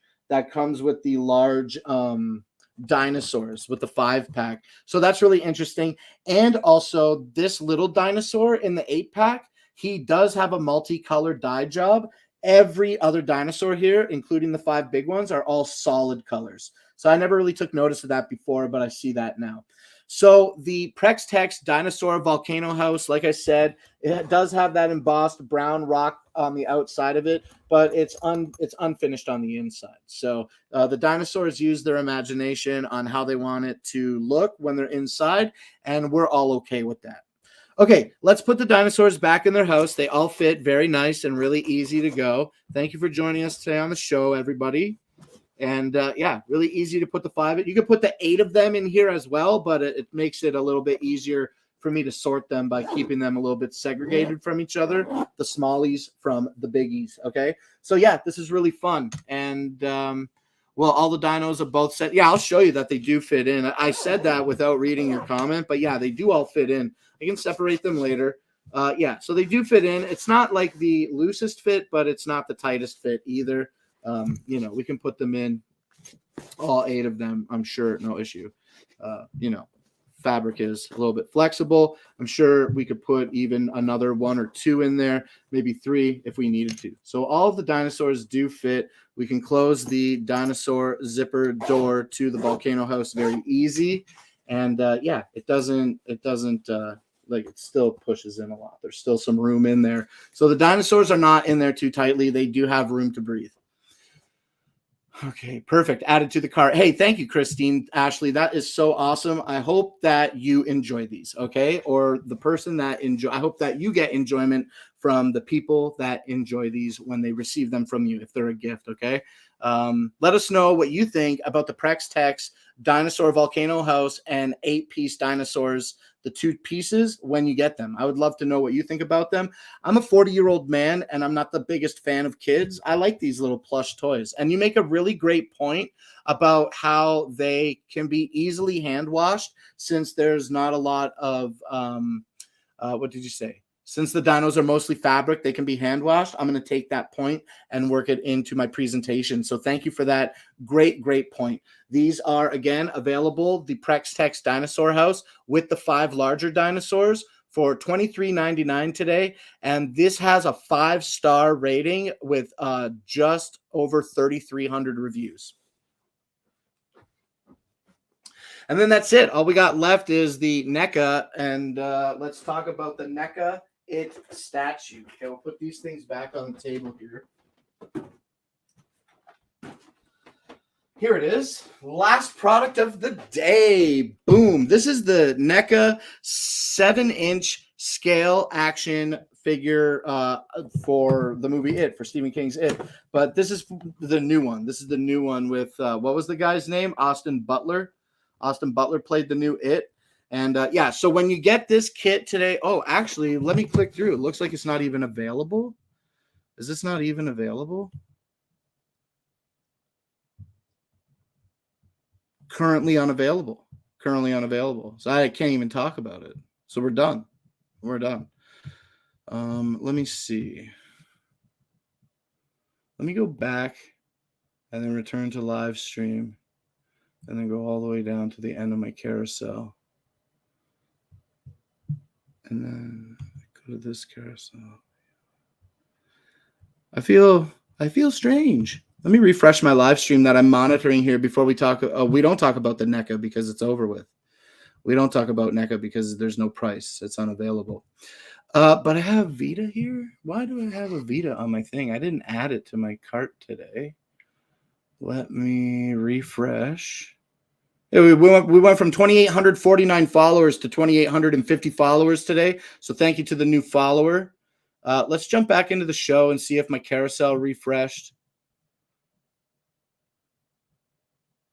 dinosaurs with the 5-pack. So that's really interesting. And also this little dinosaur in the 8-pack, he does have a multicolored dye job. Every other dinosaur here, including the 5 big ones, are all solid colors. So I never really took notice of that before, but I see that now. So the Prex Tex Dinosaur Volcano House, like I said, it does have that embossed brown rock on the outside of it, but it's unfinished on the inside. So the dinosaurs use their imagination on how they want it to look when they're inside, and we're all okay with that. Okay, let's put the dinosaurs back in their house. They all fit very nice and really easy to go. Thank you for joining us today on the show, everybody. And yeah, really easy to put the 5. You could put the 8 of them in here as well, but it makes it a little bit easier for me to sort them by keeping them a little bit segregated from each other, the smallies from the biggies. Okay, so yeah, this is really fun. And well, all the dinos are both set. Yeah, I'll show you that they do fit in. I said that without reading your comment, but yeah, they do all fit in. I can separate them later. Yeah, so they do fit in. It's not like the loosest fit, but it's not the tightest fit either. We can put them in, all 8 of them, I'm sure, no issue. Fabric is a little bit flexible. I'm sure we could put even another 1 or 2 in there, maybe 3 if we needed to. So all of the dinosaurs do fit. We can close the dinosaur zipper door to the volcano house very easy. And yeah, it doesn't like, it still pushes in a lot. There's still some room in there. So the dinosaurs are not in there too tightly. They do have room to breathe. Okay, perfect. Added to the cart. Hey, thank you, Christine, Ashley. That is so awesome. I hope that you enjoy these, okay? Or the person that enjoy. I hope that you get enjoyment from the people that enjoy these when they receive them from you, if they're a gift, okay? Let us know what you think about the Prex Tex Dinosaur Volcano House and 8-piece dinosaurs, the 2 pieces, when you get them. I would love to know what you think about them. I'm a 40-year-old man, and I'm not the biggest fan of kids. I like these little plush toys. And you make a really great point about how they can be easily hand washed, since there's not a lot of, what did you say? Since the dinos are mostly fabric, they can be hand washed. I'm going to take that point and work it into my presentation. So thank you for that. Great point. These are, again, available, the Prex Tex Dinosaur House with the 5 larger dinosaurs for $23.99 today. And this has a 5-star rating with just over 3,300 reviews. And then that's it. All we got left is the NECA. And let's talk about the NECA It statue. Okay, we'll put these things back on the table here. Here it is. Last product of the day. Boom. This is the NECA 7-inch scale action figure for the movie It, for Stephen King's It. But this is the new one. This is the new one with, what was the guy's name? Austin Butler. Austin Butler played the new It. And yeah, so when you get this kit today, oh, actually, let me click through. It looks like it's not even available. Is this not even available? Currently unavailable. Currently unavailable. So I can't even talk about it. So we're done. We're done. Let me see. Let me go back and then return to live stream and then go all the way down to the end of my carousel. And then go to this carousel. I feel strange. Let me refresh my live stream that I'm monitoring here before we talk. We don't talk about the NECA because it's over with. We don't talk about NECA because there's no price. It's unavailable. But I have Vita here. Why do I have a Vita on my thing? I didn't add it to my cart today. Let me refresh. We went from 2,849 followers to 2,850 followers today. So thank you to the new follower. Let's jump back into the show and see if my carousel refreshed.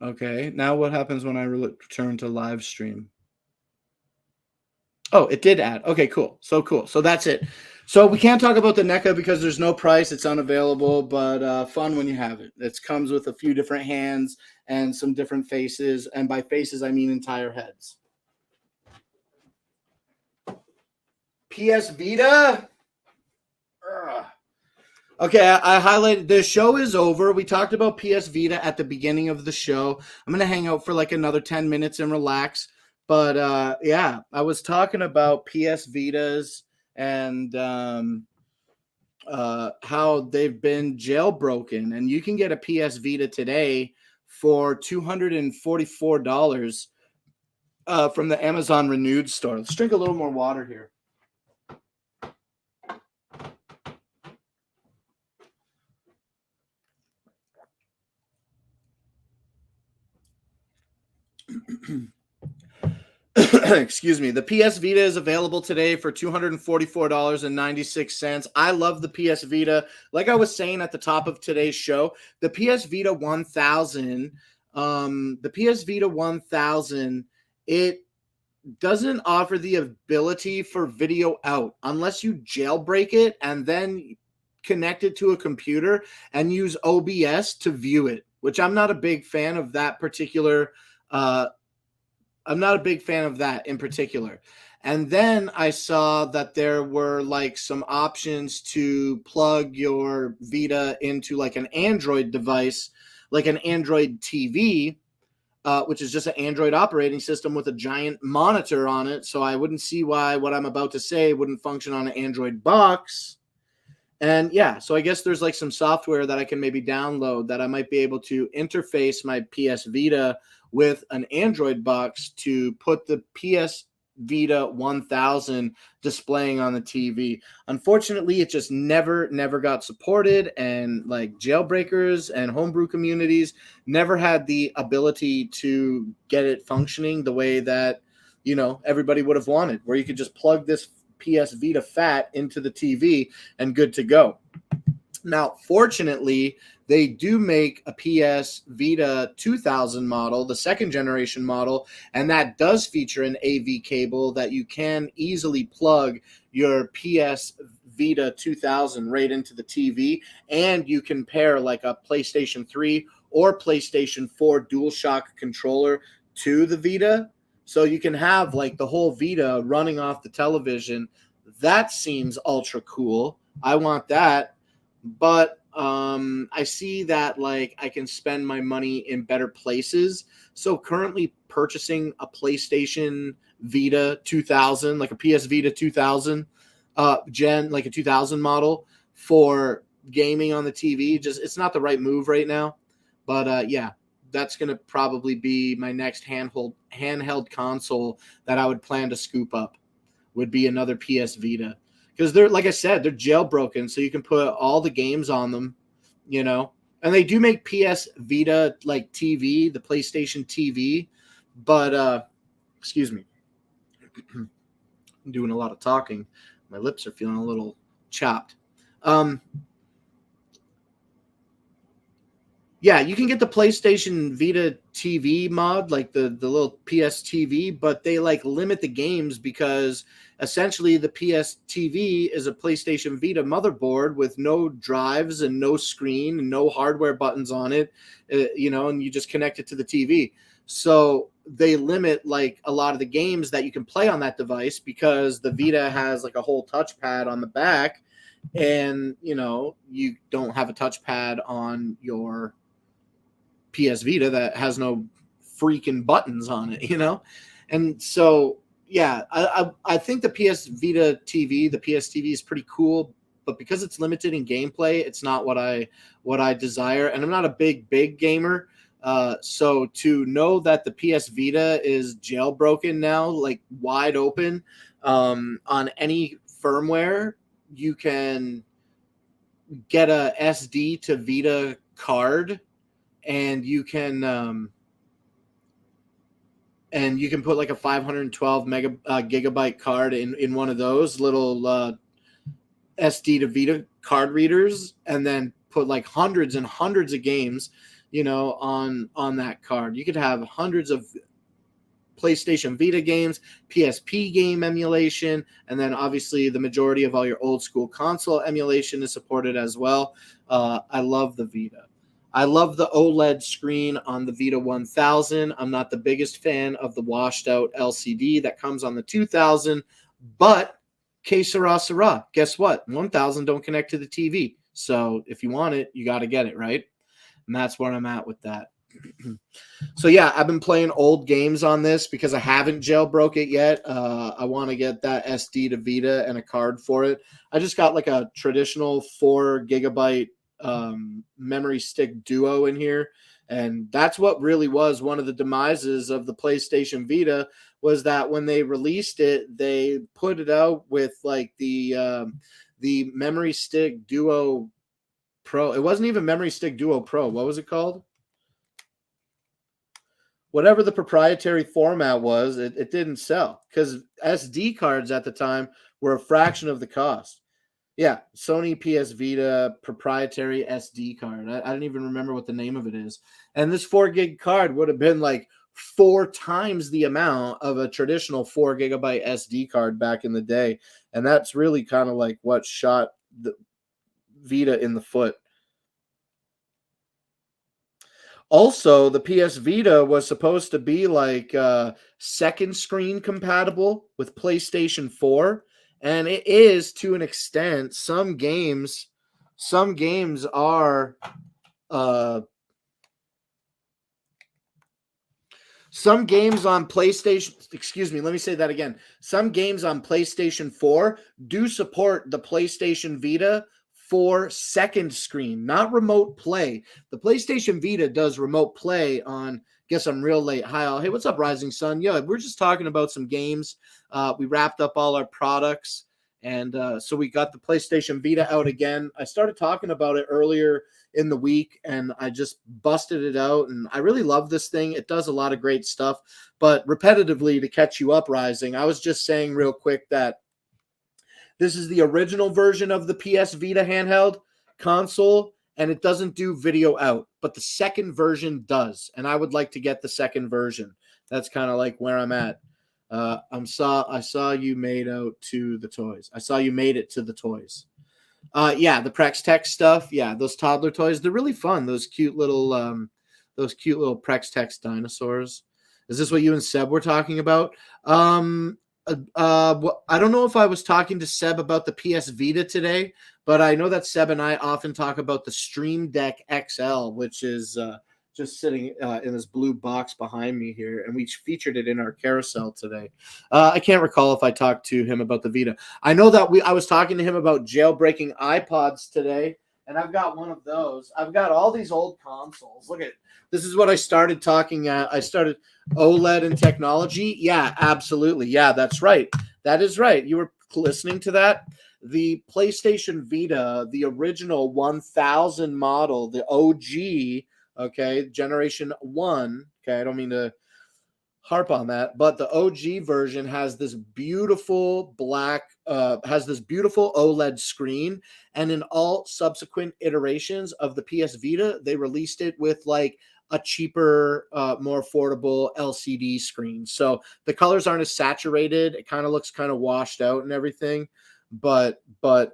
Okay, now what happens when I return to live stream? Oh, it did add. Okay, cool. So cool. So that's it. So we can't talk about the NECA because there's no price. It's unavailable, but fun when you have it. It comes with a few different hands and some different faces. And by faces, I mean entire heads. PS Vita. Ugh. Okay, I highlighted the show is over. We talked about PS Vita at the beginning of the show. I'm going to hang out for like another 10 minutes and relax. But yeah, I was talking about PS Vitas and how they've been jailbroken. And you can get a PS Vita today for $244 from the Amazon Renewed store. Let's drink a little more water here. Excuse me. The PS Vita is available today for $244.96. I love the PS Vita. Like I was saying at the top of today's show, the PS Vita 1000, it doesn't offer the ability for video out unless you jailbreak it and then connect it to a computer and use OBS to view it, which I'm not a big fan of that particular I'm not a big fan of that in particular. And then I saw that there were like some options to plug your Vita into like an Android device, like an Android TV, which is just an Android operating system with a giant monitor on it. So I wouldn't see why what I'm about to say wouldn't function on an Android box. And yeah, so I guess there's like some software that I can maybe download that I might be able to interface my PS Vita with an Android box to put the PS Vita 1000 displaying on the TV. Unfortunately, it just never got supported, and like jailbreakers and homebrew communities never had the ability to get it functioning the way that, you know, everybody would have wanted, where you could just plug this PS Vita Fat into the TV and good to go. Now, fortunately, they do make a PS Vita 2000 model, the second generation model, and that does feature an AV cable that you can easily plug your PS Vita 2000 right into the TV, and you can pair like a PlayStation 3 or PlayStation 4 DualShock controller to the Vita. So you can have like the whole Vita running off the television. That seems ultra cool. I want that. But I see that like I can spend my money in better places. So currently purchasing a PlayStation Vita 2000, like a PS Vita 2000 like a 2000 model for gaming on the TV, just it's not the right move right now. But yeah, that's going to probably be my next handheld console that I would plan to scoop up, would be another PS Vita. Because they're, like I said, they're jailbroken, so you can put all the games on them, you know. And they do make PS Vita like TV, the PlayStation TV, but excuse me, I'm doing a lot of talking. My lips are feeling a little chopped. Yeah, you can get the PlayStation Vita TV mod, like the little PS TV, but they like limit the games because essentially the PS TV is a PlayStation Vita motherboard with no drives and no screen and no hardware buttons on it, you know, and you just connect it to the TV. So they limit like a lot of the games that you can play on that device because the Vita has like a whole touchpad on the back, and you know, you don't have a touchpad on your PS Vita that has no freaking buttons on it, you know? And so, yeah, I think the PS Vita TV, the PS TV is pretty cool, but because it's limited in gameplay, it's not what I desire. And I'm not a big gamer. So to know that the PS Vita is jailbroken now, like wide open, on any firmware, you can get a SD to Vita card, and you can put like a 512 gigabyte card in one of those little SD to Vita card readers, and then put like hundreds and hundreds of games, you know, on that card. You could have hundreds of PlayStation Vita games, PSP game emulation, and then obviously the majority of all your old school console emulation is supported as well. I love the Vita. I love the OLED screen on the Vita 1000. I'm not the biggest fan of the washed out LCD that comes on the 2000, but que sera, sera. Guess what? 1000 don't connect to the TV. So if you want it, you got to get it, right? And that's where I'm at with that. So yeah, I've been playing old games on this because I haven't jailbroke it yet. I want to get that SD to Vita and a card for it. I just got like a traditional 4 gigabyte memory stick duo in here, and that's what really was one of the demises of the PlayStation Vita, was that when they released it, they put it out with like the memory stick duo Pro. It wasn't even memory stick duo Pro. What was it called? Whatever the proprietary format was, it didn't sell because SD cards at the time were a fraction of the cost. Yeah, Sony PS Vita proprietary SD card. I don't even remember what the name of it is. And this 4 gig card would have been like 4 times the amount of a traditional 4 gigabyte SD card back in the day. And that's really kind of like what shot the Vita in the foot. Also, the PS Vita was supposed to be like second screen compatible with PlayStation 4. And it is to an extent. Some games are some games on PlayStation, excuse me, let me say that again. Some games on PlayStation 4 do support the PlayStation Vita for second screen, not remote play. The PlayStation Vita does remote play on Guess I'm real late. Hi, all. Hey, what's up, Rising Sun? Yeah, we're just talking about some games. We wrapped up all our products, and so we got the PlayStation Vita out again. I started talking about it earlier in the week, and I just busted it out, and I really love this thing. It does a lot of great stuff, but repetitively to catch you up, Rising, I was just saying real quick that this is the original version of the PS Vita handheld console, and it doesn't do video out, but the second version does, and I would like to get the second version. That's kind of like where I'm at. I saw you made out to the toys. I saw you made it to the toys. Yeah, the Prex Tech stuff. Yeah, those toddler toys. They're really fun. Those cute little Prex Tech dinosaurs. Is this what you and Seb were talking about? I don't know if I was talking to Seb about the PS Vita today, but I know that Seb and I often talk about the Stream Deck XL, which is just sitting in this blue box behind me here, and we featured it in our carousel today. I can't recall if I talked to him about the Vita. I know that I was talking to him about jailbreaking iPods today, and I've got one of those. I've got all these old consoles. Look at this is what I started talking at. I started OLED and technology. Yeah, absolutely. Yeah, that's right. That is right. You were listening to that. The PlayStation Vita, the original 1000 model, the OG, okay, generation 1. Okay, I don't mean to harp on that, but the OG version has this beautiful OLED screen, and in all subsequent iterations of the PS Vita, they released it with like a cheaper, more affordable LCD screen. So the colors aren't as saturated. It kind of looks kind of washed out and everything, but the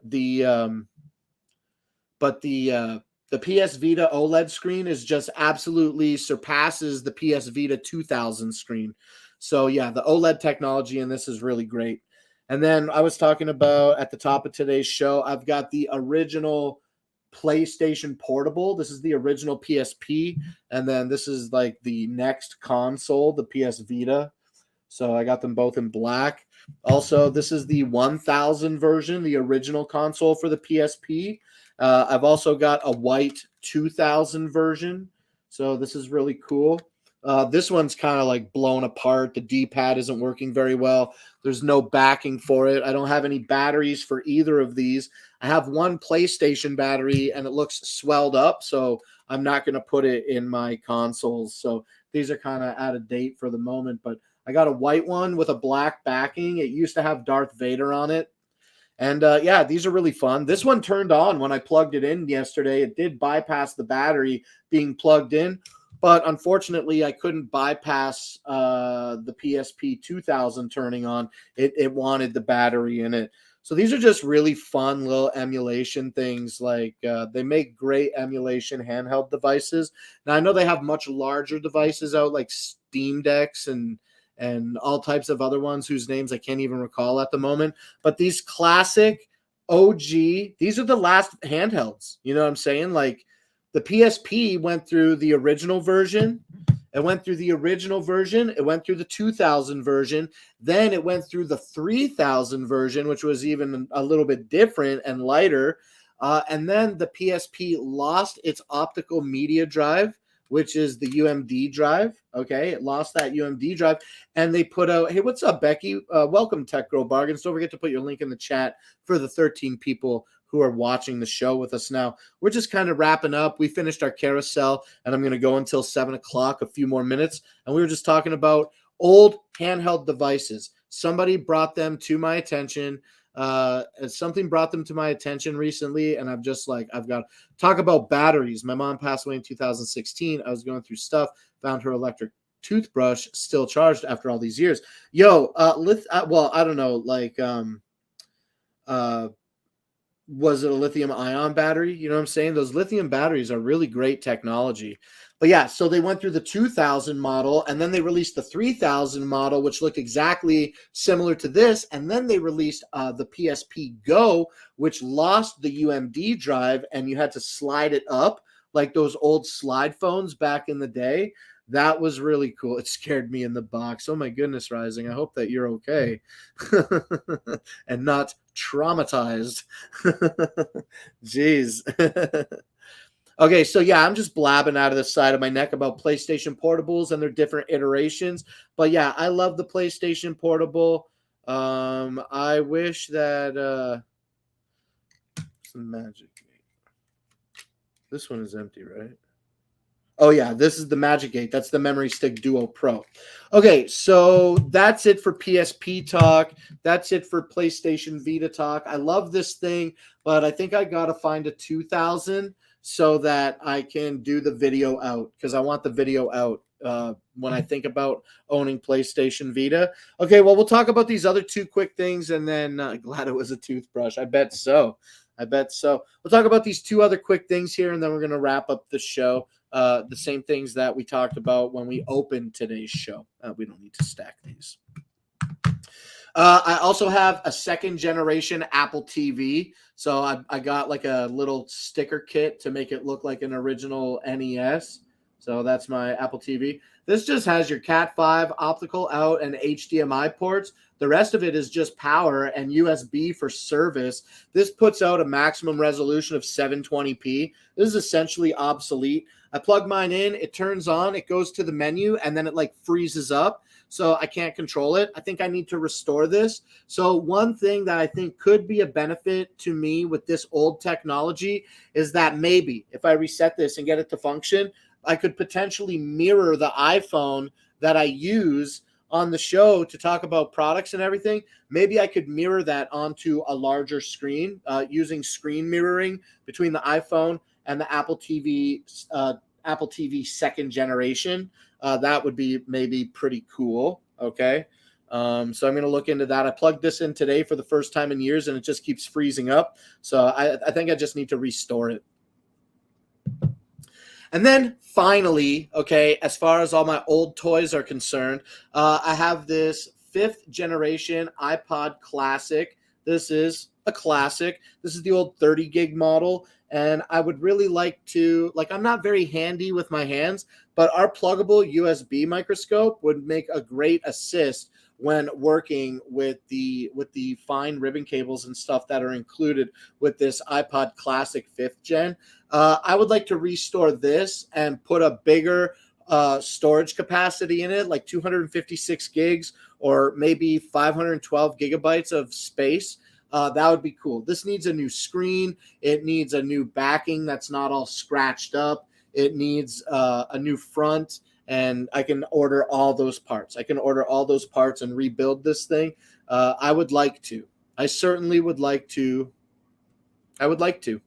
PS Vita OLED screen is just absolutely surpasses the PS Vita 2000 screen. So yeah, the OLED technology in this is really great. And then I was talking about at the top of today's show, I've got the original PlayStation Portable. This is the original PSP. And then this is like the next console, the PS Vita. So I got them both in black. Also, this is the 1000 version, the original console for the PSP. I've also got a white 2000 version. So this is really cool. This one's kind of like blown apart. The D-pad isn't working very well. There's no backing for it. I don't have any batteries for either of these. I have one PlayStation battery and it looks swelled up, so I'm not going to put it in my consoles. So these are kind of out of date for the moment, but I got a white one with a black backing. It used to have Darth Vader on it. And yeah, these are really fun. This one turned on when I plugged it in yesterday. It did bypass the battery being plugged in, but unfortunately, I couldn't bypass the PSP 2000 turning on. It wanted the battery in it. So these are just really fun little emulation things. Like they make great emulation handheld devices. Now, I know they have much larger devices out like Steam Decks and all types of other ones whose names I can't even recall at the moment. But these classic OG, these are the last handhelds. You know what I'm saying? Like the PSP went through the original version. It went through the original version. It went through the 2000 version. Then it went through the 3000 version, which was even a little bit different and lighter. And then the PSP lost its optical media drive, which is the UMD drive. Okay, it lost that UMD drive, and they put out, hey, what's up, Becky? Welcome, Tech Girl Bargains. Don't forget to put your link in the chat for the 13 people who are watching the show with us now. We're just kind of wrapping up. We finished our carousel, and I'm going to go until 7 o'clock, a few more minutes, and we were just talking about old handheld devices. Somebody brought them to my attention. Something brought them to my attention recently, and I've got to talk about batteries. My mom passed away in 2016. I was going through stuff, found her electric toothbrush still charged after all these years. Well, I don't know, like was it a lithium ion battery? You know what I'm saying? Those lithium batteries are really great technology. But yeah, so they went through the 2000 model, and then they released the 3000 model, which looked exactly similar to this. And then they released the PSP Go, which lost the UMD drive, and you had to slide it up like those old slide phones back in the day. That was really cool. It scared me in the box. Oh my goodness, Rising. I hope that you're okay and not traumatized. Jeez. Okay, so yeah, I'm just blabbing out of the side of my neck about PlayStation Portables and their different iterations. But yeah, I love the PlayStation Portable. I wish that some magic. This one is empty, right? Oh yeah, this is the Magic 8. That's the Memory Stick Duo Pro. Okay, so that's it for PSP talk. That's it for PlayStation Vita talk. I love this thing, but I think I gotta find a 2000 so that I can do the video out, because I want the video out when I think about owning PlayStation Vita. Okay, well, we'll talk about these other two quick things, and then glad it was a toothbrush. I bet so. I bet so. We'll talk about these two other quick things here, and then we're gonna wrap up the show. The same things that we talked about when we opened today's show. We don't need to stack these. I also have a second generation Apple TV. So I got like a little sticker kit to make it look like an original NES. So that's my Apple TV. This just has your Cat 5 optical out and HDMI ports. The rest of it is just power and USB for service. This puts out a maximum resolution of 720p. This is essentially obsolete. I plug mine in, it turns on, it goes to the menu, and then it like freezes up. So I can't control it. I think I need to restore this. So one thing that I think could be a benefit to me with this old technology is that maybe if I reset this and get it to function, I could potentially mirror the iPhone that I use on the show to talk about products and everything. Maybe I could mirror that onto a larger screen using screen mirroring between the iPhone and the Apple TV second generation. That would be maybe pretty cool. Okay. So I'm going to look into that. I plugged this in today for the first time in years, and it just keeps freezing up. So I think I just need to restore it. And then finally, okay, as far as all my old toys are concerned, I have this 5th generation iPod Classic. This is a classic. This is the old 30 gig model. And I would really like to, I'm not very handy with my hands, but our pluggable USB microscope would make a great assist when working with the fine ribbon cables and stuff that are included with this iPod Classic 5th gen. I would like to restore this and put a bigger storage capacity in it, like 256 gigs or maybe 512 gigabytes of space. That would be cool. This needs a new screen. It needs a new backing that's not all scratched up. It needs a new front, and I can order all those parts. I can order all those parts and rebuild this thing. I would like to. I certainly would like to. I would like to.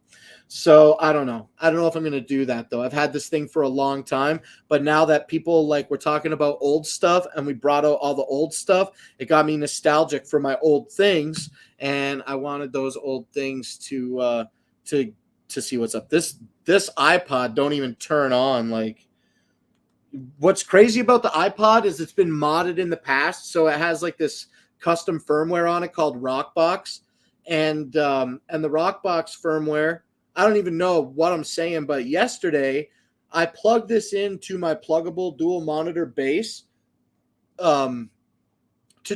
So I don't know. I don't know if I'm going to do that, though. I've had this thing for a long time, but now that people we're talking about old stuff and we brought out all the old stuff, it got me nostalgic for my old things, and I wanted those old things to see what's up. This iPod don't even turn on. What's crazy about the iPod is it's been modded in the past, so it has this custom firmware on it called Rockbox, and the Rockbox firmware, I don't even know what I'm saying, but yesterday I plugged this into my pluggable dual monitor base to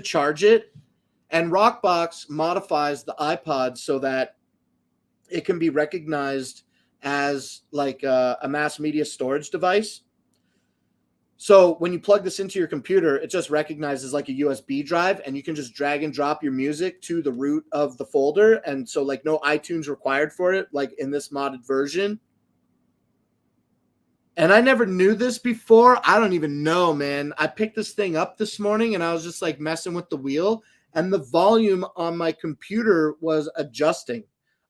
charge it, and Rockbox modifies the iPod so that it can be recognized as a mass media storage device. So when you plug this into your computer, it just recognizes a USB drive, and you can just drag and drop your music to the root of the folder. And so no iTunes required for it, in this modded version. And I never knew this before. I don't even know, man. I picked this thing up this morning and I was just messing with the wheel, and the volume on my computer was adjusting.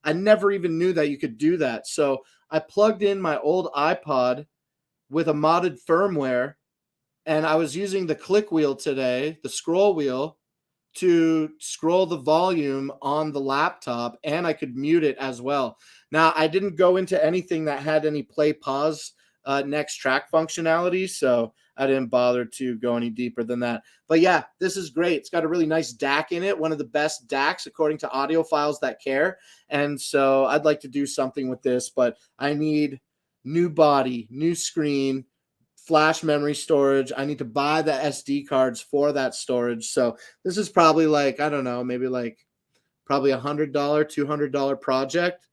I never even knew that you could do that. So I plugged in my old iPod with a modded firmware, and I was using the click wheel today, the scroll wheel, to scroll the volume on the laptop, and I could mute it as well. Now, I didn't go into anything that had any play pause next track functionality, so I didn't bother to go any deeper than that. But yeah, this is great. It's got a really nice DAC in it, one of the best DACs according to audiophiles that care. And so I'd like to do something with this, but I need new body, new screen, flash memory storage. I need to buy the SD cards for that storage. So this is probably I don't know, maybe probably $100, $200 project.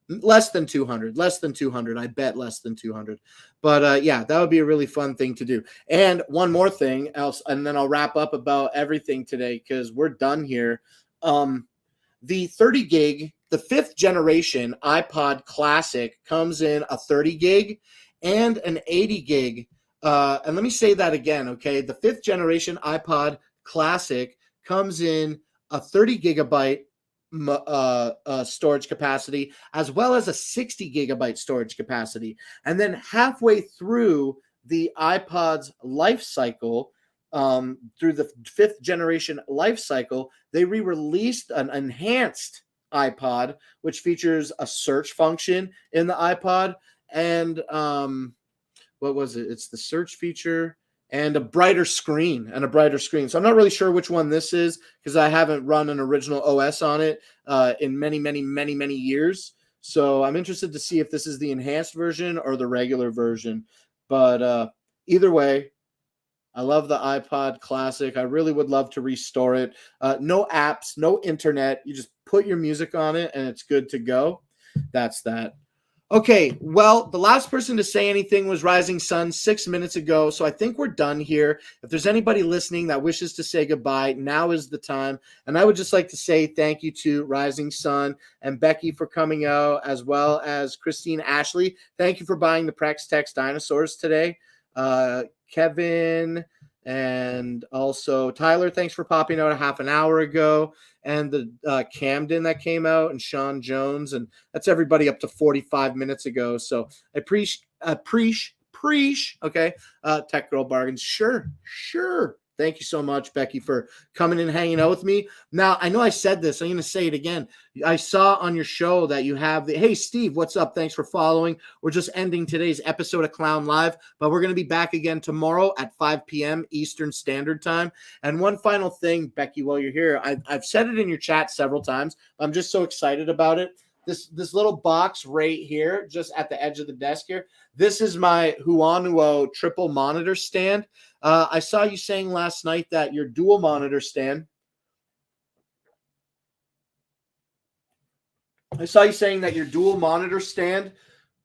Less than 200, less than 200. I bet less than 200. But yeah, that would be a really fun thing to do. And one more thing else, and then I'll wrap up about everything today because we're done here. The 30 gig, the 5th generation iPod Classic comes in a 30 gig and an 80 gig. And let me say that again, okay? The 5th generation iPod Classic comes in a 30 gigabyte storage capacity, as well as a 60 gigabyte storage capacity. And then halfway through the iPod's life cycle, through the 5th generation life cycle, they re-released an enhanced iPod, which features a search function in the iPod. And what was it? It's the search feature and a brighter screen. So I'm not really sure which one this is because I haven't run an original OS on it in many years. So I'm interested to see if this is the enhanced version or the regular version. But either way, I love the iPod Classic. I really would love to restore it. No apps, no internet. You just put your music on it and it's good to go. That's that. Okay, well, the last person to say anything was Rising Sun 6 minutes ago, so I think we're done here. If there's anybody listening that wishes to say goodbye, now is the time. And I would just like to say thank you to Rising Sun and Becky for coming out, as well as Christine Ashley. Thank you for buying the Prex Text dinosaurs today. Kevin and also Tyler, thanks for popping out a half an hour ago. And the Camden that came out, and Sean Jones, and that's everybody up to 45 minutes ago. So I appreciate, okay, Tech Girl Bargains, sure. Thank you so much, Becky, for coming and hanging out with me. Now, I know I said this. I'm going to say it again. I saw on your show that you have the, hey, Steve, what's up? Thanks for following. We're just ending today's episode of Clown Live, but we're going to be back again tomorrow at 5 p.m. Eastern Standard Time. And one final thing, Becky, while you're here, I've said it in your chat several times. I'm just so excited about it. This little box right here, just at the edge of the desk here, this is my Huanuo triple monitor stand. I saw you saying last night that your dual monitor stand.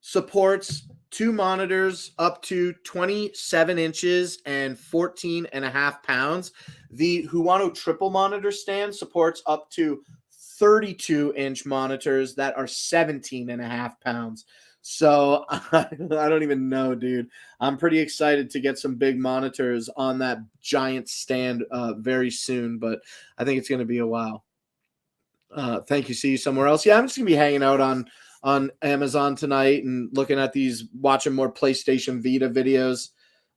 Supports 2 monitors up to 27 inches and 14.5 pounds. The Huano triple monitor stand supports up to 32-inch monitors that are 17.5 pounds. So I don't even know, dude. I'm pretty excited to get some big monitors on that giant stand very soon, but I think it's going to be a while. Thank you. See you somewhere else. Yeah, I'm just going to be hanging out on Amazon tonight and watching more PlayStation Vita videos.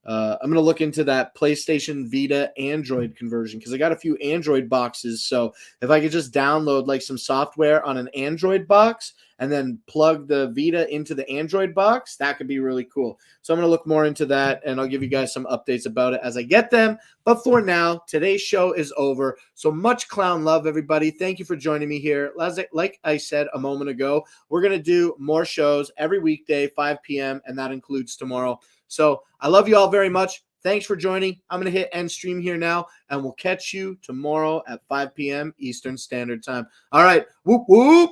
I'm going to look into that PlayStation Vita Android conversion because I got a few Android boxes. So if I could just download like some software on an Android box and then plug the Vita into the Android box, that could be really cool. So I'm going to look more into that, and I'll give you guys some updates about it as I get them. But for now, today's show is over. So much clown love, everybody. Thank you for joining me here. Like I said a moment ago, we're going to do more shows every weekday, 5 p.m., and that includes tomorrow. So I love you all very much. Thanks for joining. I'm going to hit end stream here now, and we'll catch you tomorrow at 5 p.m. Eastern Standard Time. All right. Whoop, whoop.